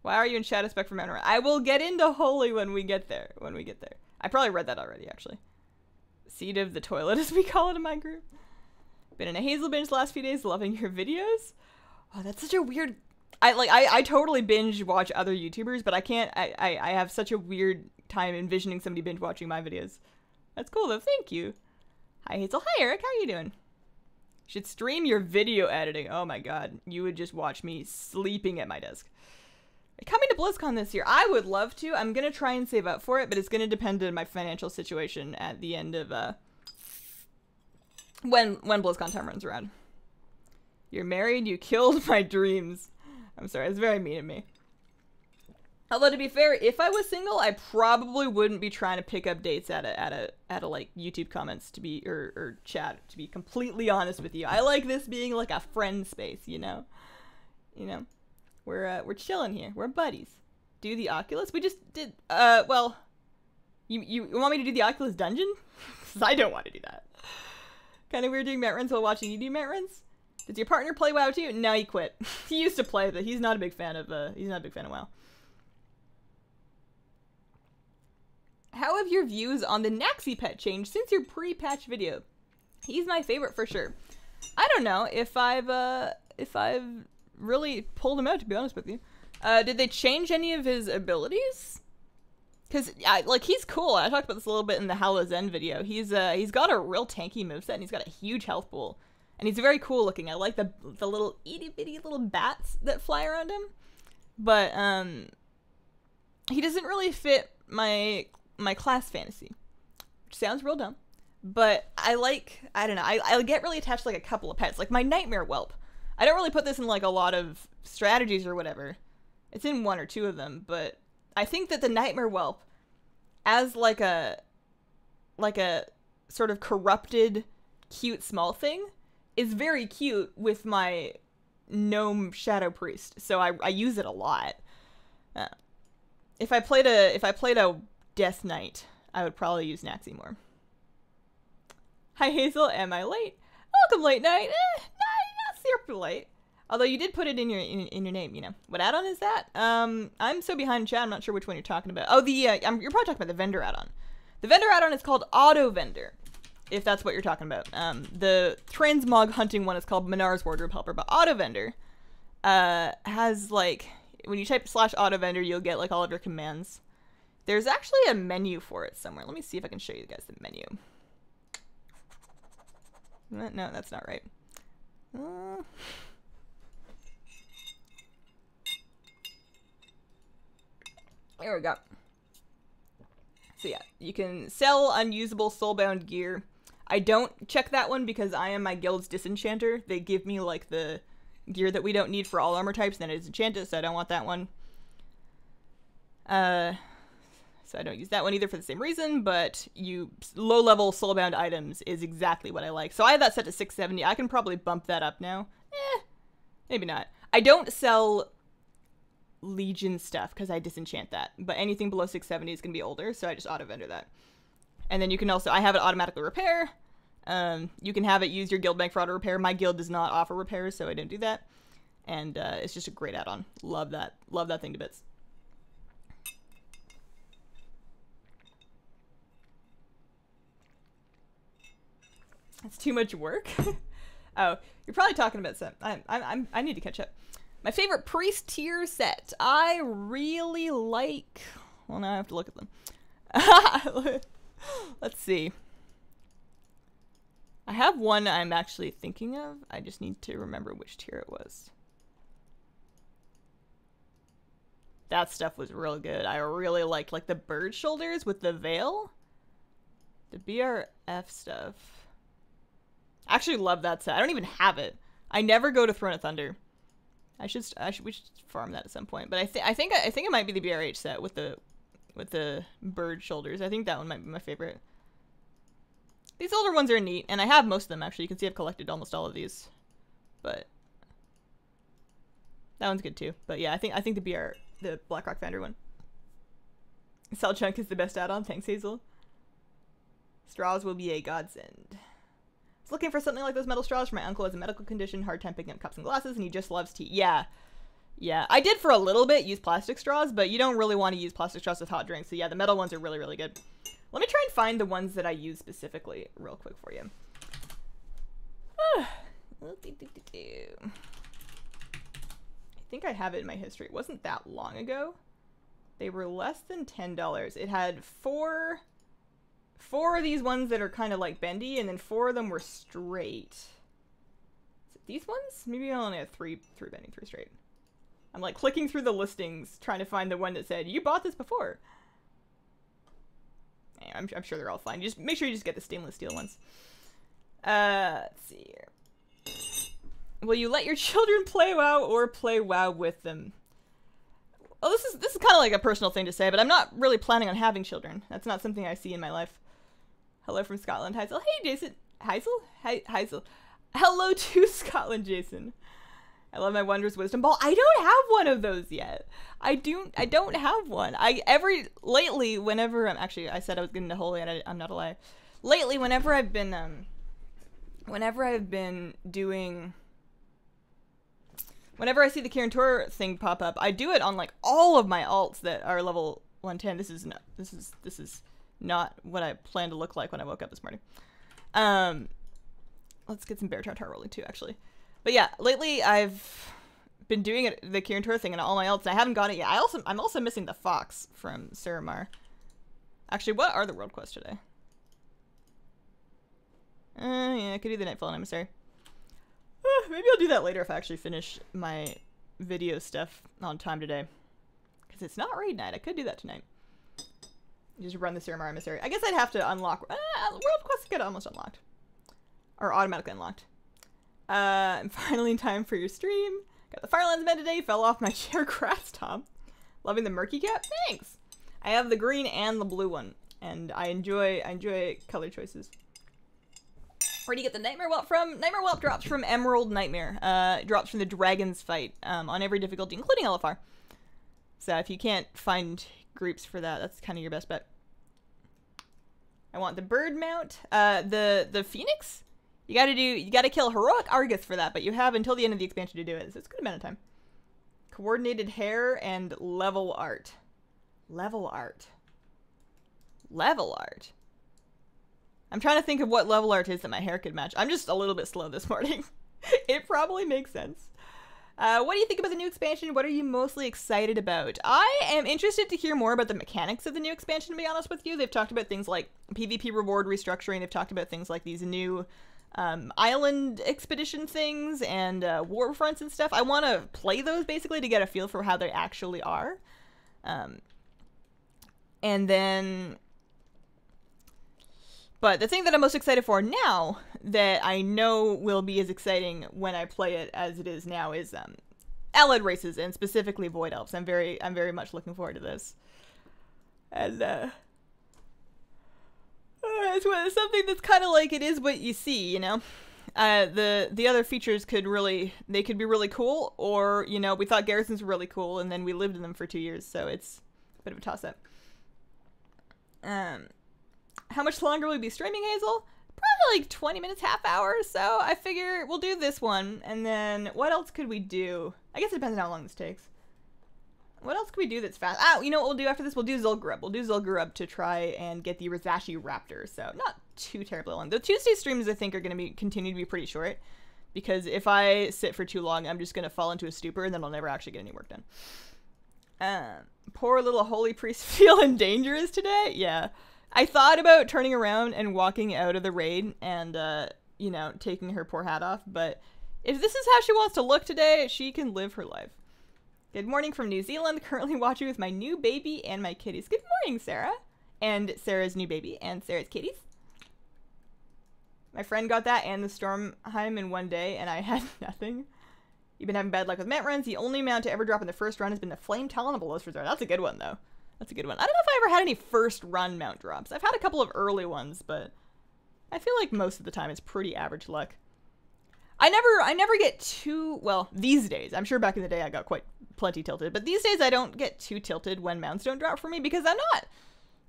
Why are you in Shadow Spec for Mountain Run? I will get into Holy when we get there. I probably read that already, actually. Seed of the toilet, as we call it in my group. Been in a Hazel binge the last few days, loving your videos. Oh, that's such a weird... I totally binge watch other YouTubers, but I can't... I have such a weird time envisioning somebody binge watching my videos. That's cool, though. Thank you. Hi, Hazel. Hi, Eric. How are you doing? Should stream your video editing. Oh, my God. You would just watch me sleeping at my desk. Coming to BlizzCon this year. I would love to. I'm going to try and save up for it, but it's going to depend on my financial situation at the end of, when BlizzCon time runs around. You're married? You killed my dreams. I'm sorry. It's very mean of me. Although, to be fair, if I was single, I probably wouldn't be trying to pick up dates at a like, YouTube comments to be, or chat, to be completely honest with you. I like this being like a friend space, you know? We're chilling here. We're buddies. Do the Oculus? We just did, well, you want me to do the Oculus dungeon? Because I don't want to do that. Kind of weird doing mat runs while watching you do mat runs. Does your partner play WoW too? No, he quit. He used to play, but he's not a big fan of, WoW. How have your views on the Naxi pet changed since your pre-patch video? He's my favorite for sure. I don't know if I've really pulled him out, to be honest with you. Did they change any of his abilities? Because, like, he's cool. I talked about this a little bit in the Hala Zen video. He's got a real tanky moveset, and he's got a huge health pool. And he's very cool looking. I like the little itty-bitty little bats that fly around him. But, he doesn't really fit my class fantasy. Which sounds real dumb. But I don't know, I get really attached to, like, a couple of pets. Like, my Nightmare Whelp. I don't really put this in, like, a lot of strategies or whatever. It's in 1 or 2 of them, but I think that the Nightmare Whelp, as, like a sort of corrupted, cute small thing, is very cute with my Gnome Shadow Priest, so I use it a lot. If I played a Death Knight, I would probably use Naxi more. Hi, Hazel. Am I late? Welcome, late night. Not super late. Although you did put it in your name, you know. What add-on is that? I'm so behind in chat, I'm not sure which one you're talking about. Oh, you're probably talking about the vendor add-on. The vendor add-on is called Auto Vendor, if that's what you're talking about. The transmog hunting one is called Minar's Wardrobe Helper, but Auto Vendor has, like, when you type /Auto Vendor, you'll get, like, all of your commands. There's actually a menu for it somewhere. Let me see if I can show you guys the menu. No, that's not right. There we go. So yeah, you can sell unusable soulbound gear. I don't check that one because I am my guild's disenchanter. They give me, like, the gear that we don't need for all armor types, and then it is enchanted, so I don't want that one. So I don't use that one either for the same reason, but low-level soulbound items is exactly what I like. So I have that set to 670. I can probably bump that up now. Maybe not. I don't sell Legion stuff because I disenchant that. But anything below 670 is going to be older, so I just auto-vendor that. And then you can also, I have it automatically repair. You can have it use your guild bank for auto repair. My guild does not offer repairs, so I didn't do that. And it's just a great add-on. Love that. Love that thing to bits. It's too much work. Oh, you're probably talking about some. I need to catch up. My favorite priest tier set. I really like. Well, now I have to look at them. Let's see. I have one I'm actually thinking of. I just need to remember which tier it was. That stuff was real good. I really liked like the bird shoulders with the veil. The BRF stuff. I actually love that set. I don't even have it. I never go to Throne of Thunder. We should farm that at some point. But I think it might be the BRH set with the bird shoulders. I think that one might be my favorite. These older ones are neat, and I have most of them actually. You can see I've collected almost all of these. But that one's good too. But yeah, I think the Blackrock Founder one. Cell Chunk is the best add-on. Thanks, Hazel. Straws will be a godsend. I was looking for something like those metal straws for my uncle. Has a medical condition, hard time picking up cups and glasses, and he just loves tea. Yeah. Yeah. I did for a little bit use plastic straws, but you don't really want to use plastic straws with hot drinks. So yeah, the metal ones are really, really good. Let me try and find the ones that I use specifically real quick for you. I think I have it in my history. It wasn't that long ago. They were less than $10. It had four of these ones that are kind of like bendy, and then 4 of them were straight. Is it these ones? Maybe I only have 3 bendy, 3 straight. I'm like clicking through the listings trying to find the one that said, you bought this before. Yeah, I'm sure they're all fine. Just make sure you just get the stainless steel ones. Let's see here. Will you let your children play WoW or play WoW with them? Well, this is kind of like a personal thing to say, but I'm not really planning on having children. That's not something I see in my life. Hello from Scotland, Hazel. Hey, Jason. Hazel? Hazel. Hello to Scotland, Jason. I love my Wondrous Wisdom Ball. I don't have one of those yet. I don't have one. Lately, whenever I said I was getting to Holy, and I'm not a lie. Lately, whenever I've been doing, whenever I see the Kirin Tor thing pop up, I do it on like all of my alts that are level 110. This is not what I planned to look like when I woke up this morning. Let's get some Bear Tartar rolling too, actually. But yeah, lately I've been doing the Kirin Tor thing and all my alts, and I haven't got it yet. I'm also missing the Fox from Suramar. Actually, what are the world quests today? Yeah, I could do the Nightfall and Emissary. Maybe I'll do that later if I actually finish my video stuff on time today. Because it's not raid night. I could do that tonight. Just run the Suramar Emissary. I guess I'd have to unlock... world quests get almost unlocked. Or automatically unlocked. And finally in time for your stream. Got the Firelands event today. Fell off my chair grass top. Loving the murky cap? Thanks! I have the green and the blue one. And I enjoy color choices. Where do you get the Nightmare Whelp from? Nightmare Whelp drops from Emerald Nightmare. It drops from the Dragon's Fight on every difficulty, including LFR. So if you can't find groups for that, that's kind of your best bet. I want the bird mount. The Phoenix? You gotta kill Heroic Argus for that, but you have until the end of the expansion to do it, so it's a good amount of time. Coordinated hair and level art. Level art. Level art. I'm trying to think of what level art is that my hair could match. I'm just a little bit slow this morning. It probably makes sense. What do you think about the new expansion? What are you mostly excited about? I am interested to hear more about the mechanics of the new expansion, to be honest with you. They've talked about things like PvP reward restructuring. They've talked about things like these new island expedition things and war fronts and stuff. I want to play those basically to get a feel for how they actually are. And then... But the thing that I'm most excited for now, that I know will be as exciting when I play it as it is now, is allied races, and specifically Void Elves. I'm very much looking forward to this. And it's something that's kind of like it is what you see, you know? the other features could be really cool, or, you know, we thought garrisons were really cool, and then we lived in them for 2 years, so it's a bit of a toss-up. How much longer will we be streaming, Hazel? Probably like 20 minutes, half hour or so. I figure we'll do this one, and then what else could we do? I guess it depends on how long this takes. What else could we do that's fast? Ah, you know what we'll do after this? We'll do Zul'Gurub. We'll do Zul'Gurub to try and get the Rizashi Raptor, so not too terribly long. The Tuesday streams, I think, are going to continue to be pretty short, because if I sit for too long, I'm just going to fall into a stupor, and then I'll never actually get any work done. Poor little holy priest feeling dangerous today? Yeah. I thought about turning around and walking out of the raid and, you know, taking her poor hat off, but if this is how she wants to look today, she can live her life. Good morning from New Zealand, currently watching with my new baby and my kitties. Good morning, Sarah. And Sarah's new baby and Sarah's kitties. My friend got that and the Stormheim in one day, and I had nothing. You've been having bad luck with mount runs. The only mount to ever drop in the first run has been the Flame Talon of Belos Resort. That's a good one, though. That's a good one. I don't know if I ever had any first run mount drops. I've had a couple of early ones, but I feel like most of the time it's pretty average luck. I never get too, well, these days. I'm sure back in the day I got plenty tilted, but these days I don't get too tilted when mounts don't drop for me, because I'm not,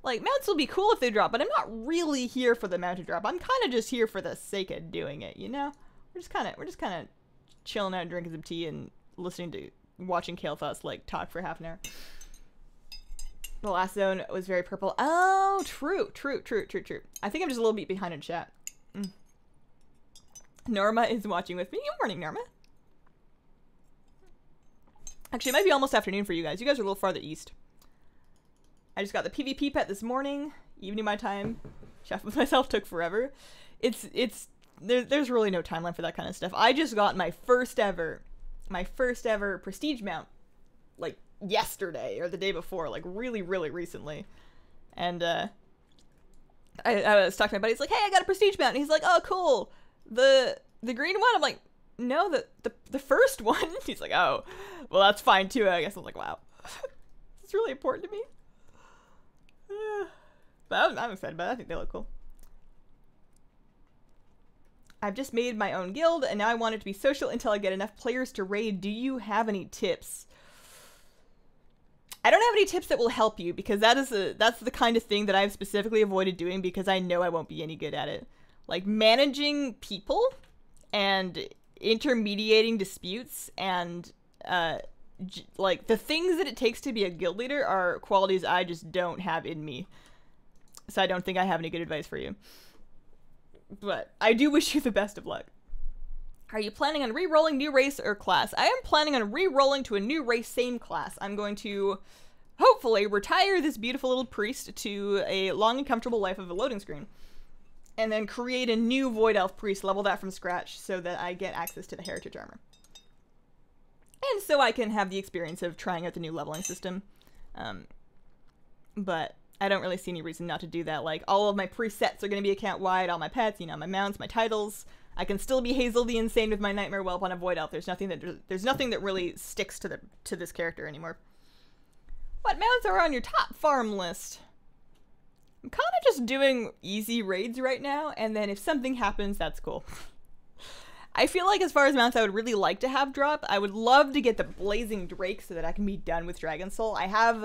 like, mounts will be cool if they drop, but I'm not really here for the mount to drop. I'm kind of just here for the sake of doing it, you know? We're just kind of chilling out, drinking some tea, and watching Kalefoss, like, talk for half an hour. The last zone was very purple. Oh, true. I think I'm just a little bit behind in chat. Norma is watching with me. Good morning, Norma. Actually, it might be almost afternoon for you guys. You guys are a little farther east. I just got the PvP pet this morning. Evening my time. Chef with myself took forever. There's really no timeline for that kind of stuff. I just got my first ever prestige mount, like, yesterday or the day before, like, really recently. And I was talking to my buddy. He's like, hey, I got a prestige mount, and he's like, oh, cool, the green one. I'm like, no, the first one. He's like, oh, well, that's fine too, I guess. I was like, wow. It's really important to me. But I'm excited about it. I think they look cool. I've just made my own guild, and now I want it to be social until I get enough players to raid. Do you have any tips? I don't have any tips that will help you, because that's the kind of thing that I've specifically avoided doing, because I know I won't be any good at it. Like, managing people and intermediating disputes and like, the things that it takes to be a guild leader are qualities I just don't have in me. So I don't think I have any good advice for you. But I do wish you the best of luck. Are you planning on re-rolling new race or class? I am planning on re-rolling to a new race, same class. I'm going to, hopefully, retire this beautiful little priest to a long and comfortable life of a loading screen. And then create a new Void Elf priest, level that from scratch, so that I get access to the heritage armor. And so I can have the experience of trying out the new leveling system. But I don't really see any reason not to do that. Like, all of my presets are going to be account-wide, all my pets, you know, my mounts, my titles. I can still be Hazel the Insane with my Nightmare Whelp on a Void Elf. There's nothing that really sticks to this character anymore. What mounts are on your top farm list? I'm kind of just doing easy raids right now, and then if something happens, that's cool. I feel like as far as mounts I would really like to have drop, I would love to get the Blazing Drake so that I can be done with Dragon Soul. I have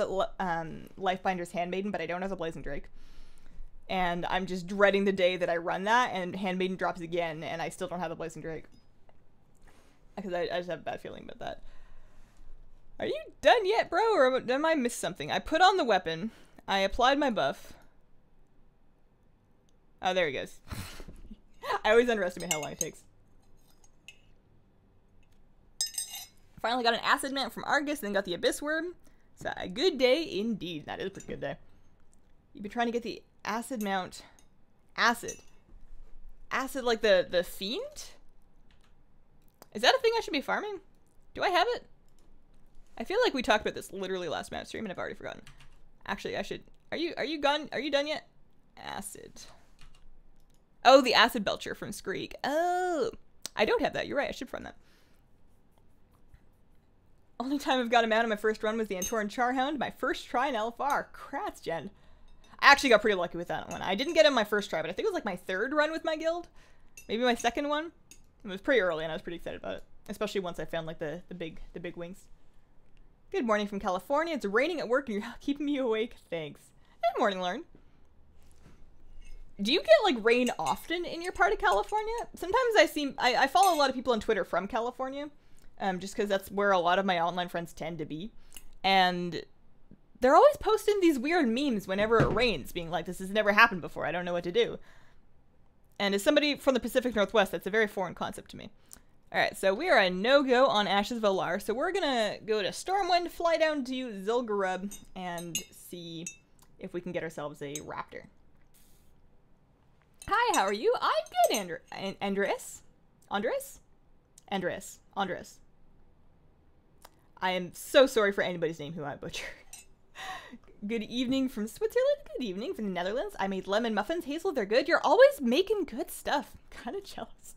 Lifebinder's Handmaiden, but I don't have the Blazing Drake. And I'm just dreading the day that I run that and Handmaiden drops again and I still don't have the Blazing Drake. Because I just have a bad feeling about that. Are you done yet, bro? Or am I missed something? I put on the weapon. I applied my buff. Oh, there he goes. I always underestimate how long it takes. Finally got an Acid Mount from Argus, then got the Abyss Worm. So a good day indeed. That is a pretty good day. You've been trying to get the Acid Mount. Acid like the Fiend? Is that a thing I should be farming? Do I have it? I feel like we talked about this literally last map stream and I've already forgotten. Actually, I should. Are you gone? Are you done yet? Acid. Oh, the Acid Belcher from Skreek. Oh, I don't have that. You're right. I should farm that. Only time I've got him out on my first run was the Antoran Charhound. My first try in LFR. Crats, Jen. I actually got pretty lucky with that one. I didn't get him my first try, but I think it was like my third run with my guild. Maybe my second one. It was pretty early and I was pretty excited about it. Especially once I found like the big wings. Good morning from California. It's raining at work and you're keeping me awake. Thanks. Good morning, Lauren. Do you get like rain often in your part of California? Sometimes I follow a lot of people on Twitter from California, just because that's where a lot of my online friends tend to be, and they're always posting these weird memes whenever it rains, being like, "This has never happened before. I don't know what to do." And as somebody from the Pacific Northwest, that's a very foreign concept to me. All right, so we are a no-go on Ashes Valar, so we're gonna go to Stormwind, fly down to Zilgarub, and see if we can get ourselves a raptor. Hi, how are you? I'm good, Andres. I am so sorry for anybody's name who I butcher. Good evening from Switzerland. Good evening from the Netherlands. I made lemon muffins. Hazel, they're good. You're always making good stuff. I'm kind of jealous.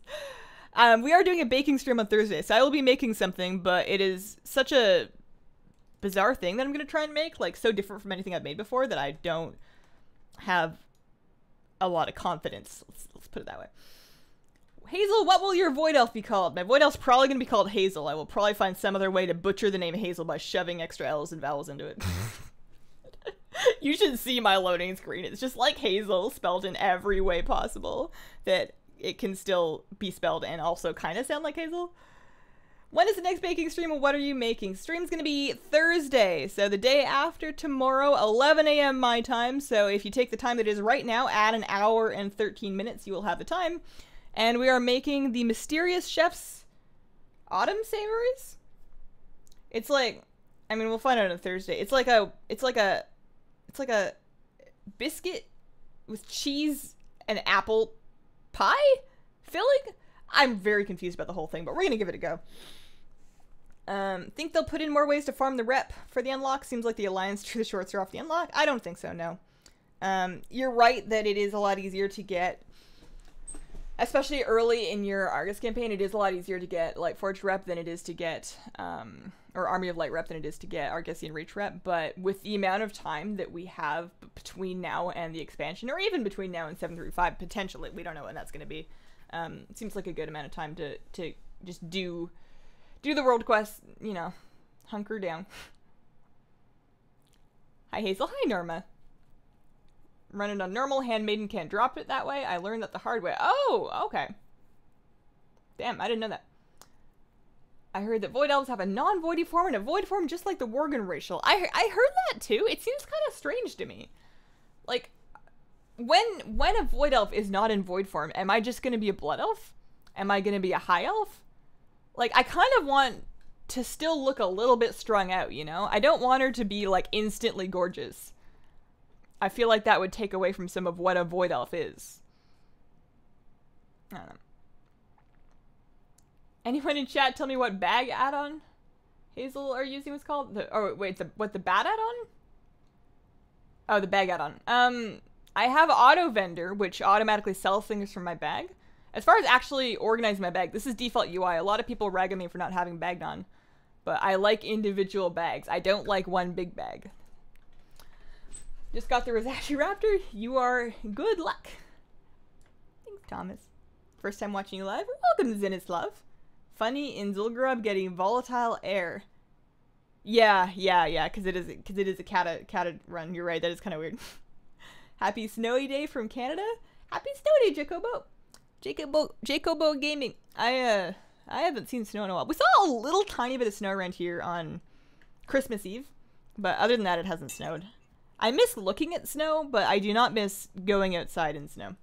We are doing a baking stream on Thursday, so I will be making something, but it is such a bizarre thing that I'm going to try and make, like so different from anything I've made before that I don't have a lot of confidence. Let's put it that way. Hazel, what will your void elf be called? My void elf's probably going to be called Hazel. I will probably find some other way to butcher the name Hazel by shoving extra L's and vowels into it. You should see my loading screen. It's just like Hazel spelled in every way possible that it can still be spelled and also kind of sound like Hazel. When is the next baking stream and what are you making? Stream's going to be Thursday, so the day after tomorrow, 11 a.m. my time. So if you take the time that it is right now, add an hour and 13 minutes, you will have the time. And we are making the Mysterious Chef's Autumn Savories. It's like, I mean, we'll find out on Thursday. It's like a biscuit with cheese and apple pie filling. I'm very confused about the whole thing, but we're gonna give it a go. Think they'll put in more ways to farm the rep for the unlock? Seems like the alliance drew the short straw off the unlock. I don't think so, no. You're right that it is a lot easier to get, especially early in your Argus campaign, it is a lot easier to get like Forged rep than it is to get, or Army of Light rep than it is to get Argusian Reach rep. But with the amount of time that we have between now and the expansion, or even between now and 735, potentially, we don't know when that's going to be. It seems like a good amount of time to just do the world quest, you know, hunker down. Hi Hazel, hi Norma. Run it on normal, handmaiden can't drop it that way. I learned that the hard way. Oh, okay. Damn, I didn't know that. I heard that void elves have a non-voidy form and a void form just like the Worgen racial. I heard that too. It seems kind of strange to me. Like, when a void elf is not in void form, am I just going to be a blood elf? Am I going to be a high elf? Like, I kind of want to still look a little bit strung out, you know? I don't want her to be, like, instantly gorgeous. I feel like that would take away from some of what a void elf is. I don't know. Anyone in chat tell me what bag add-on Hazel are using was called? What the bat add-on? Oh, the bag add-on. I have Auto Vendor, which automatically sells things from my bag. As far as actually organizing my bag, this is default UI. A lot of people rag on me for not having bagged on, but I like individual bags. I don't like one big bag. Just got the Rosashi Raptor. You are good luck. Thanks, Thomas. First time watching you live. Welcome to Zenith's Love. Funny in Zul'Gurub getting volatile air. Yeah, because it is a cata run. You're right. That is kind of weird. Happy snowy day from Canada. Happy snowy day, Jacobo. Jacobo Gaming. I haven't seen snow in a while. We saw a little tiny bit of snow around here on Christmas Eve, but other than that, it hasn't snowed. I miss looking at snow, but I do not miss going outside in snow.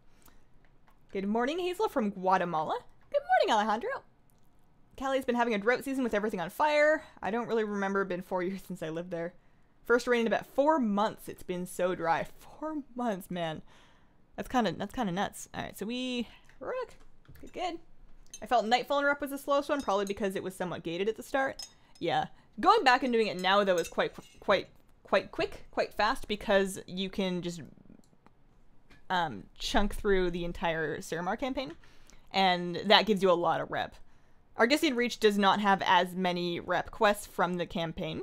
Good morning, Hazel from Guatemala. Good morning, Alejandro. Cali's been having a drought season with everything on fire. I don't really remember. It's been 4 years since I lived there. First rain in about 4 months. It's been so dry. 4 months, man. That's kind of nuts. All right, so we rook. Good. I felt Nightfall Interrupt was the slowest one, probably because it was somewhat gated at the start. Yeah. Going back and doing it now, though, is quite quick, quite fast, because you can just chunk through the entire Suramar campaign, and that gives you a lot of rep. Argusian Reach does not have as many rep quests from the campaign.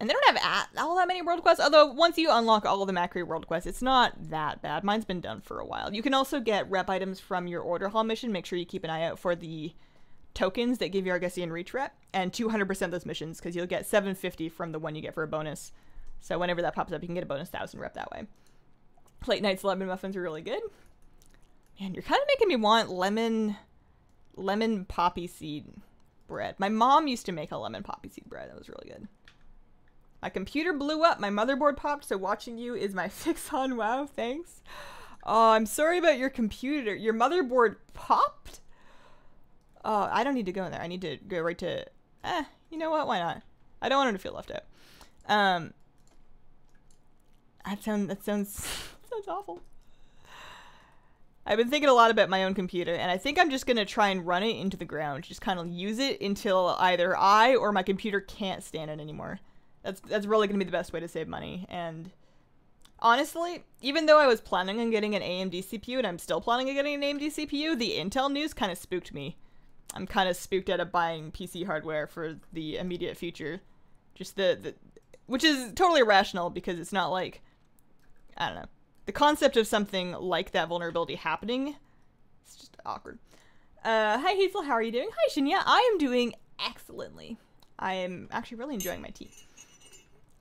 And they don't have all that many world quests, although once you unlock all of the Macri world quests, it's not that bad. Mine's been done for a while. You can also get rep items from your order hall mission. Make sure you keep an eye out for the tokens that give you Argosian reach rep, and 200% those missions, because you'll get 750 from the one you get for a bonus. So whenever that pops up, you can get a bonus 1,000 rep that way. Plate Knight's lemon muffins are really good. Man, you're kind of making me want lemon poppy seed bread. My mom used to make a lemon poppy seed bread. That was really good. My computer blew up. My motherboard popped, so watching you is my fix on WoW. Thanks. Oh, I'm sorry about your computer. Your motherboard popped? Oh, I don't need to go in there. I need to go right to... you know what? Why not? I don't want her to feel left out. That sounds awful. I've been thinking a lot about my own computer, and I think I'm just going to try and run it into the ground. Just kind of use it until either I or my computer can't stand it anymore. That's really going to be the best way to save money. And honestly, even though I was planning on getting an AMD CPU, and I'm still planning on getting an AMD CPU, the Intel news kind of spooked me. I'm kind of spooked out of buying PC hardware for the immediate future. Just which is totally irrational, because it's not like, I don't know. The concept of something like that vulnerability happening, it's just awkward. Hi Hazel, how are you doing? Hi Shinya, I am doing excellently. I am actually really enjoying my tea.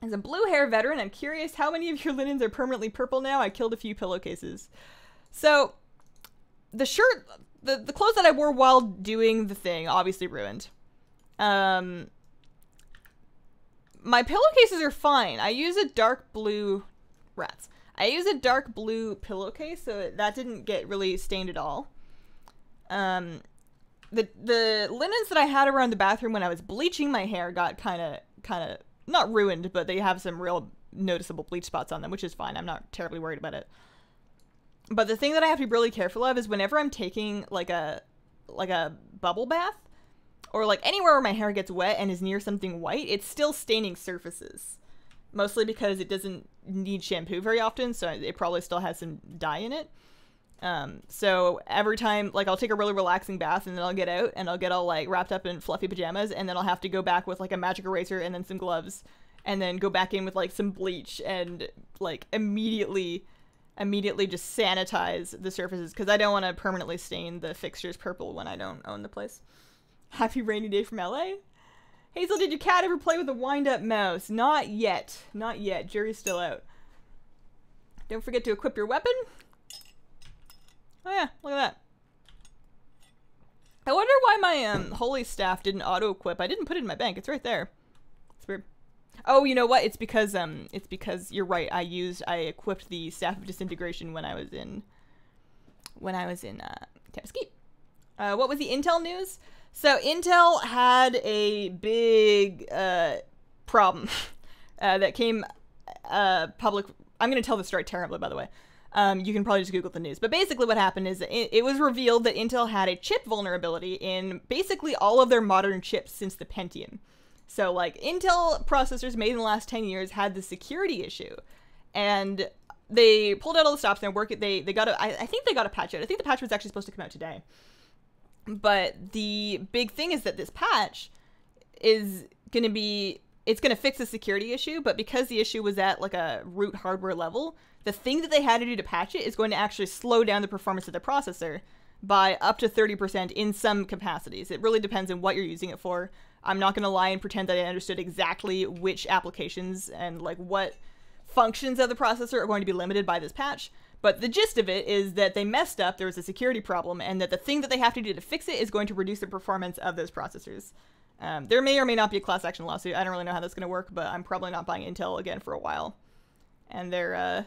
As a blue hair veteran, I'm curious how many of your linens are permanently purple now? I killed a few pillowcases. So, the shirt, the clothes that I wore while doing the thing, obviously ruined. My pillowcases are fine. I use a dark blue, rats. I use a dark blue pillowcase, so that didn't get really stained at all. The linens that I had around the bathroom when I was bleaching my hair got kind of, not ruined, but they have some real noticeable bleach spots on them, which is fine. I'm not terribly worried about it. But the thing that I have to be really careful of is whenever I'm taking like a bubble bath, or like anywhere where my hair gets wet and is near something white, it's still staining surfaces. Mostly because it doesn't need shampoo very often, so it probably still has some dye in it. So every time, like, I'll take a really relaxing bath, and then I'll get out, and I'll get all, like, wrapped up in fluffy pajamas, and then I'll have to go back with, like, a magic eraser and then some gloves, and then go back in with, like, some bleach, and, like, immediately just sanitize the surfaces, because I don't want to permanently stain the fixtures purple when I don't own the place. Happy rainy day from LA. Hazel, did your cat ever play with a wind-up mouse? Not yet. Not yet. Jury's still out. Don't forget to equip your weapon. Oh yeah, look at that. I wonder why my holy staff didn't auto-equip. I didn't put it in my bank. It's right there. It's weird. Oh, you know what? It's because you're right. I equipped the Staff of Disintegration when I was in Mesquite. What was the Intel news? So Intel had a big problem that came public. I'm going to tell the story terribly, by the way. You can probably just Google the news. But basically what happened is that it was revealed that Intel had a chip vulnerability in basically all of their modern chips since the Pentium. So, like, Intel processors made in the last 10 years had the security issue. And they pulled out all the stops and they got I think they got a patch out. I think the patch was actually supposed to come out today. But the big thing is that this patch is going to be, it's going to fix the security issue, but because the issue was at like a root hardware level, the thing that they had to do to patch it is going to actually slow down the performance of the processor by up to 30% in some capacities. It really depends on what you're using it for. I'm not going to lie and pretend that I understood exactly which applications and like what functions of the processor are going to be limited by this patch. But the gist of it is that they messed up, there was a security problem, and that the thing that they have to do to fix it is going to reduce the performance of those processors. There may or may not be a class action lawsuit. I don't really know how that's going to work, but I'm probably not buying Intel again for a while. And they're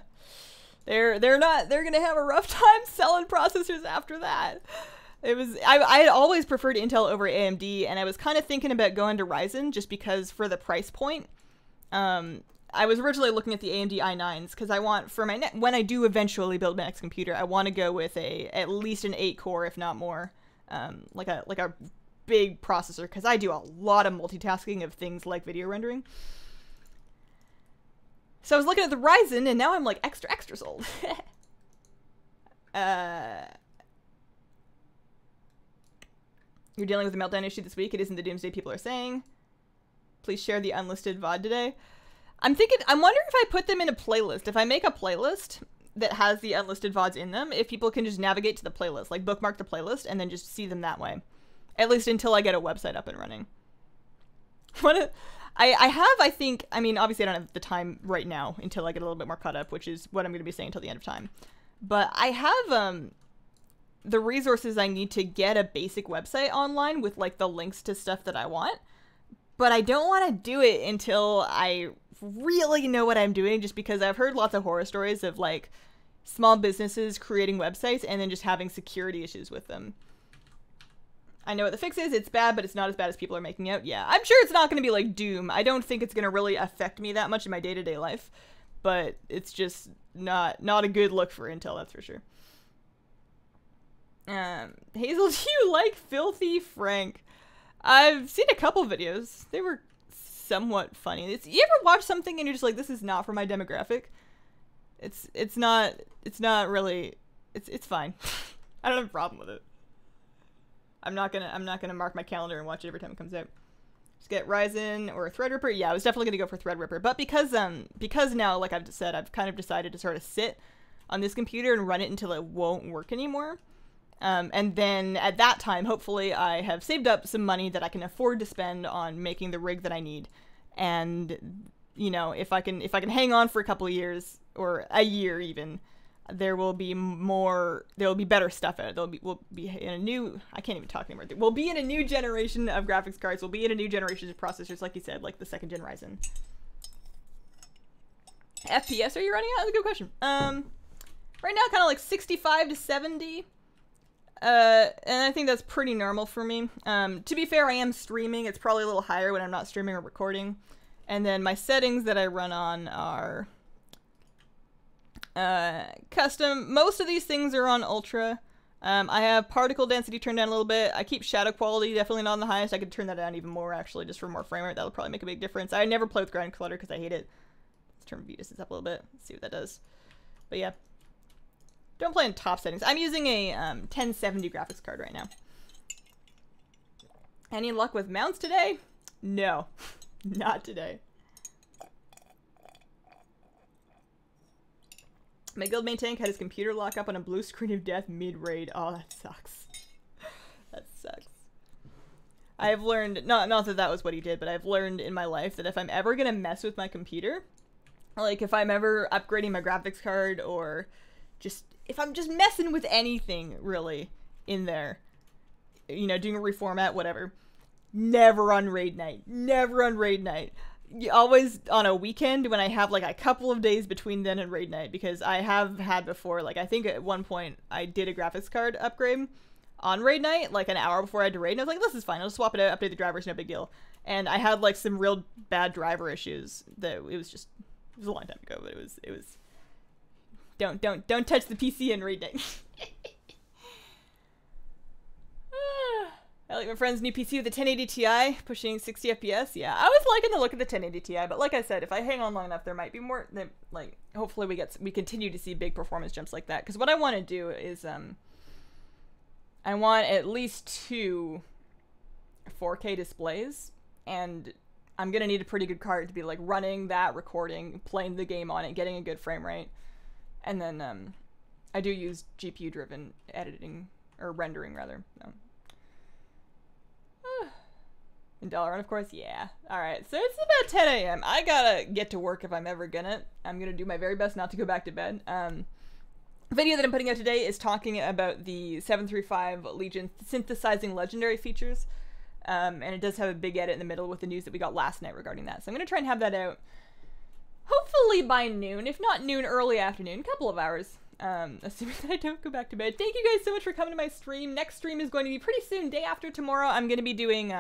going to have a rough time selling processors after that. I had always preferred Intel over AMD, and I was kind of thinking about going to Ryzen just because for the price point. I was originally looking at the AMD i9s because I want, for my when I do eventually build my next computer, I want to go with at least an 8-core, if not more, like a big processor, because I do a lot of multitasking of things like video rendering. So I was looking at the Ryzen, and now I'm like extra sold. You're dealing with a meltdown issue this week. It isn't the doomsday people are saying. Please share the unlisted VOD today. I'm wondering if I put them in a playlist. If I make a playlist that has the unlisted VODs in them, if people can just navigate to the playlist, like bookmark the playlist and then just see them that way. At least until I get a website up and running. I think, I mean, obviously I don't have the time right now until I get a little bit more caught up, which is what I'm going to be saying until the end of time. But I have the resources I need to get a basic website online with like the links to stuff that I want. But I don't want to do it until I really know what I'm doing, just because I've heard lots of horror stories of like small businesses creating websites and then just having security issues with them. I know what the fix is. It's bad, but it's not as bad as people are making out. Yeah, I'm sure it's not going to be like Doom. I don't think it's going to really affect me that much in my day-to-day life, but it's just not a good look for Intel, that's for sure. Hazel, do you like Filthy Frank? I've seen a couple videos. They were somewhat funny. You ever watch something and you're just like, this is not for my demographic? It's not really, it's fine. I don't have a problem with it. I'm not gonna mark my calendar and watch it every time it comes out. Just get Ryzen or Threadripper. Yeah, I was definitely gonna go for Threadripper, but because now, like I've said, I've kind of decided to sort of sit on this computer and run it until it won't work anymore. And then at that time, hopefully, I have saved up some money that I can afford to spend on making the rig that I need. And you know, if I can hang on for a couple of years or a year even, there will be better stuff out. We'll be in a new, I can't even talk anymore. We'll be in a new generation of graphics cards. We'll be in a new generation of processors, like you said, like the 2nd gen Ryzen. FPS are you running at? That's a good question. Right now, kind of like 65 to 70. And I think that's pretty normal for me. To be fair, I am streaming. It's probably a little higher when I'm not streaming or recording. And then my settings that I run on are custom. Most of these things are on ultra. I have particle density turned down a little bit. I keep shadow quality definitely not on the highest. I could turn that down even more actually, just for more frame rate. That'll probably make a big difference. I never play with ground clutter because I hate it. Let's turn view distance up a little bit. Let's see what that does. But yeah, don't play in top settings. I'm using a 1070 graphics card right now. Any luck with mounts today? No, not today. My guildmate tank had his computer lock up on a blue screen of death mid-raid. Oh, that sucks. That sucks. I've learned, not that that was what he did, but I've learned in my life that if I'm ever gonna mess with my computer, like if I'm ever upgrading my graphics card or just, if I'm just messing with anything really in there, you know, doing a reformat, whatever, never on raid night. Never on raid night. Always on a weekend when I have like a couple of days between then and raid night, because I have had before, like I think at one point I did a graphics card upgrade on raid night, like an hour before I had to raid, and I was like, this is fine, I'll just swap it out, update the drivers, no big deal. And I had like some real bad driver issues that it was a long time ago, but it was don't touch the PC in raid night. I like my friend's new PC with a 1080 Ti pushing 60 FPS. Yeah, I was liking the look of the 1080 Ti, but like I said, if I hang on long enough, there might be more. Like, hopefully we continue to see big performance jumps like that. Because what I want to do is, I want at least 2 4K displays, and I'm gonna need a pretty good card to be like running that, recording, playing the game on it, getting a good frame rate, and then I do use GPU-driven editing or rendering rather. And $1, of course, yeah. Alright, so it's about 10 a.m. I gotta get to work if I'm ever gonna. I'm gonna do my very best not to go back to bed. The video that I'm putting out today is talking about the 735 Legion synthesizing legendary features. And it does have a big edit in the middle with the news that we got last night regarding that. So I'm gonna try and have that out hopefully by noon, if not noon, early afternoon, a couple of hours. Assuming that I don't go back to bed. Thank you guys so much for coming to my stream. Next stream is going to be pretty soon, day after tomorrow. I'm going to be doing,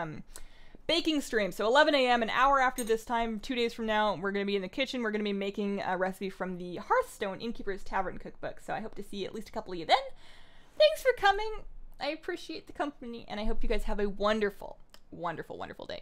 baking stream. So 11 a.m., an hour after this time, 2 days from now, we're going to be in the kitchen. We're going to be making a recipe from the Hearthstone Innkeeper's Tavern cookbook. So I hope to see at least a couple of you then. Thanks for coming. I appreciate the company, and I hope you guys have a wonderful, wonderful, wonderful day.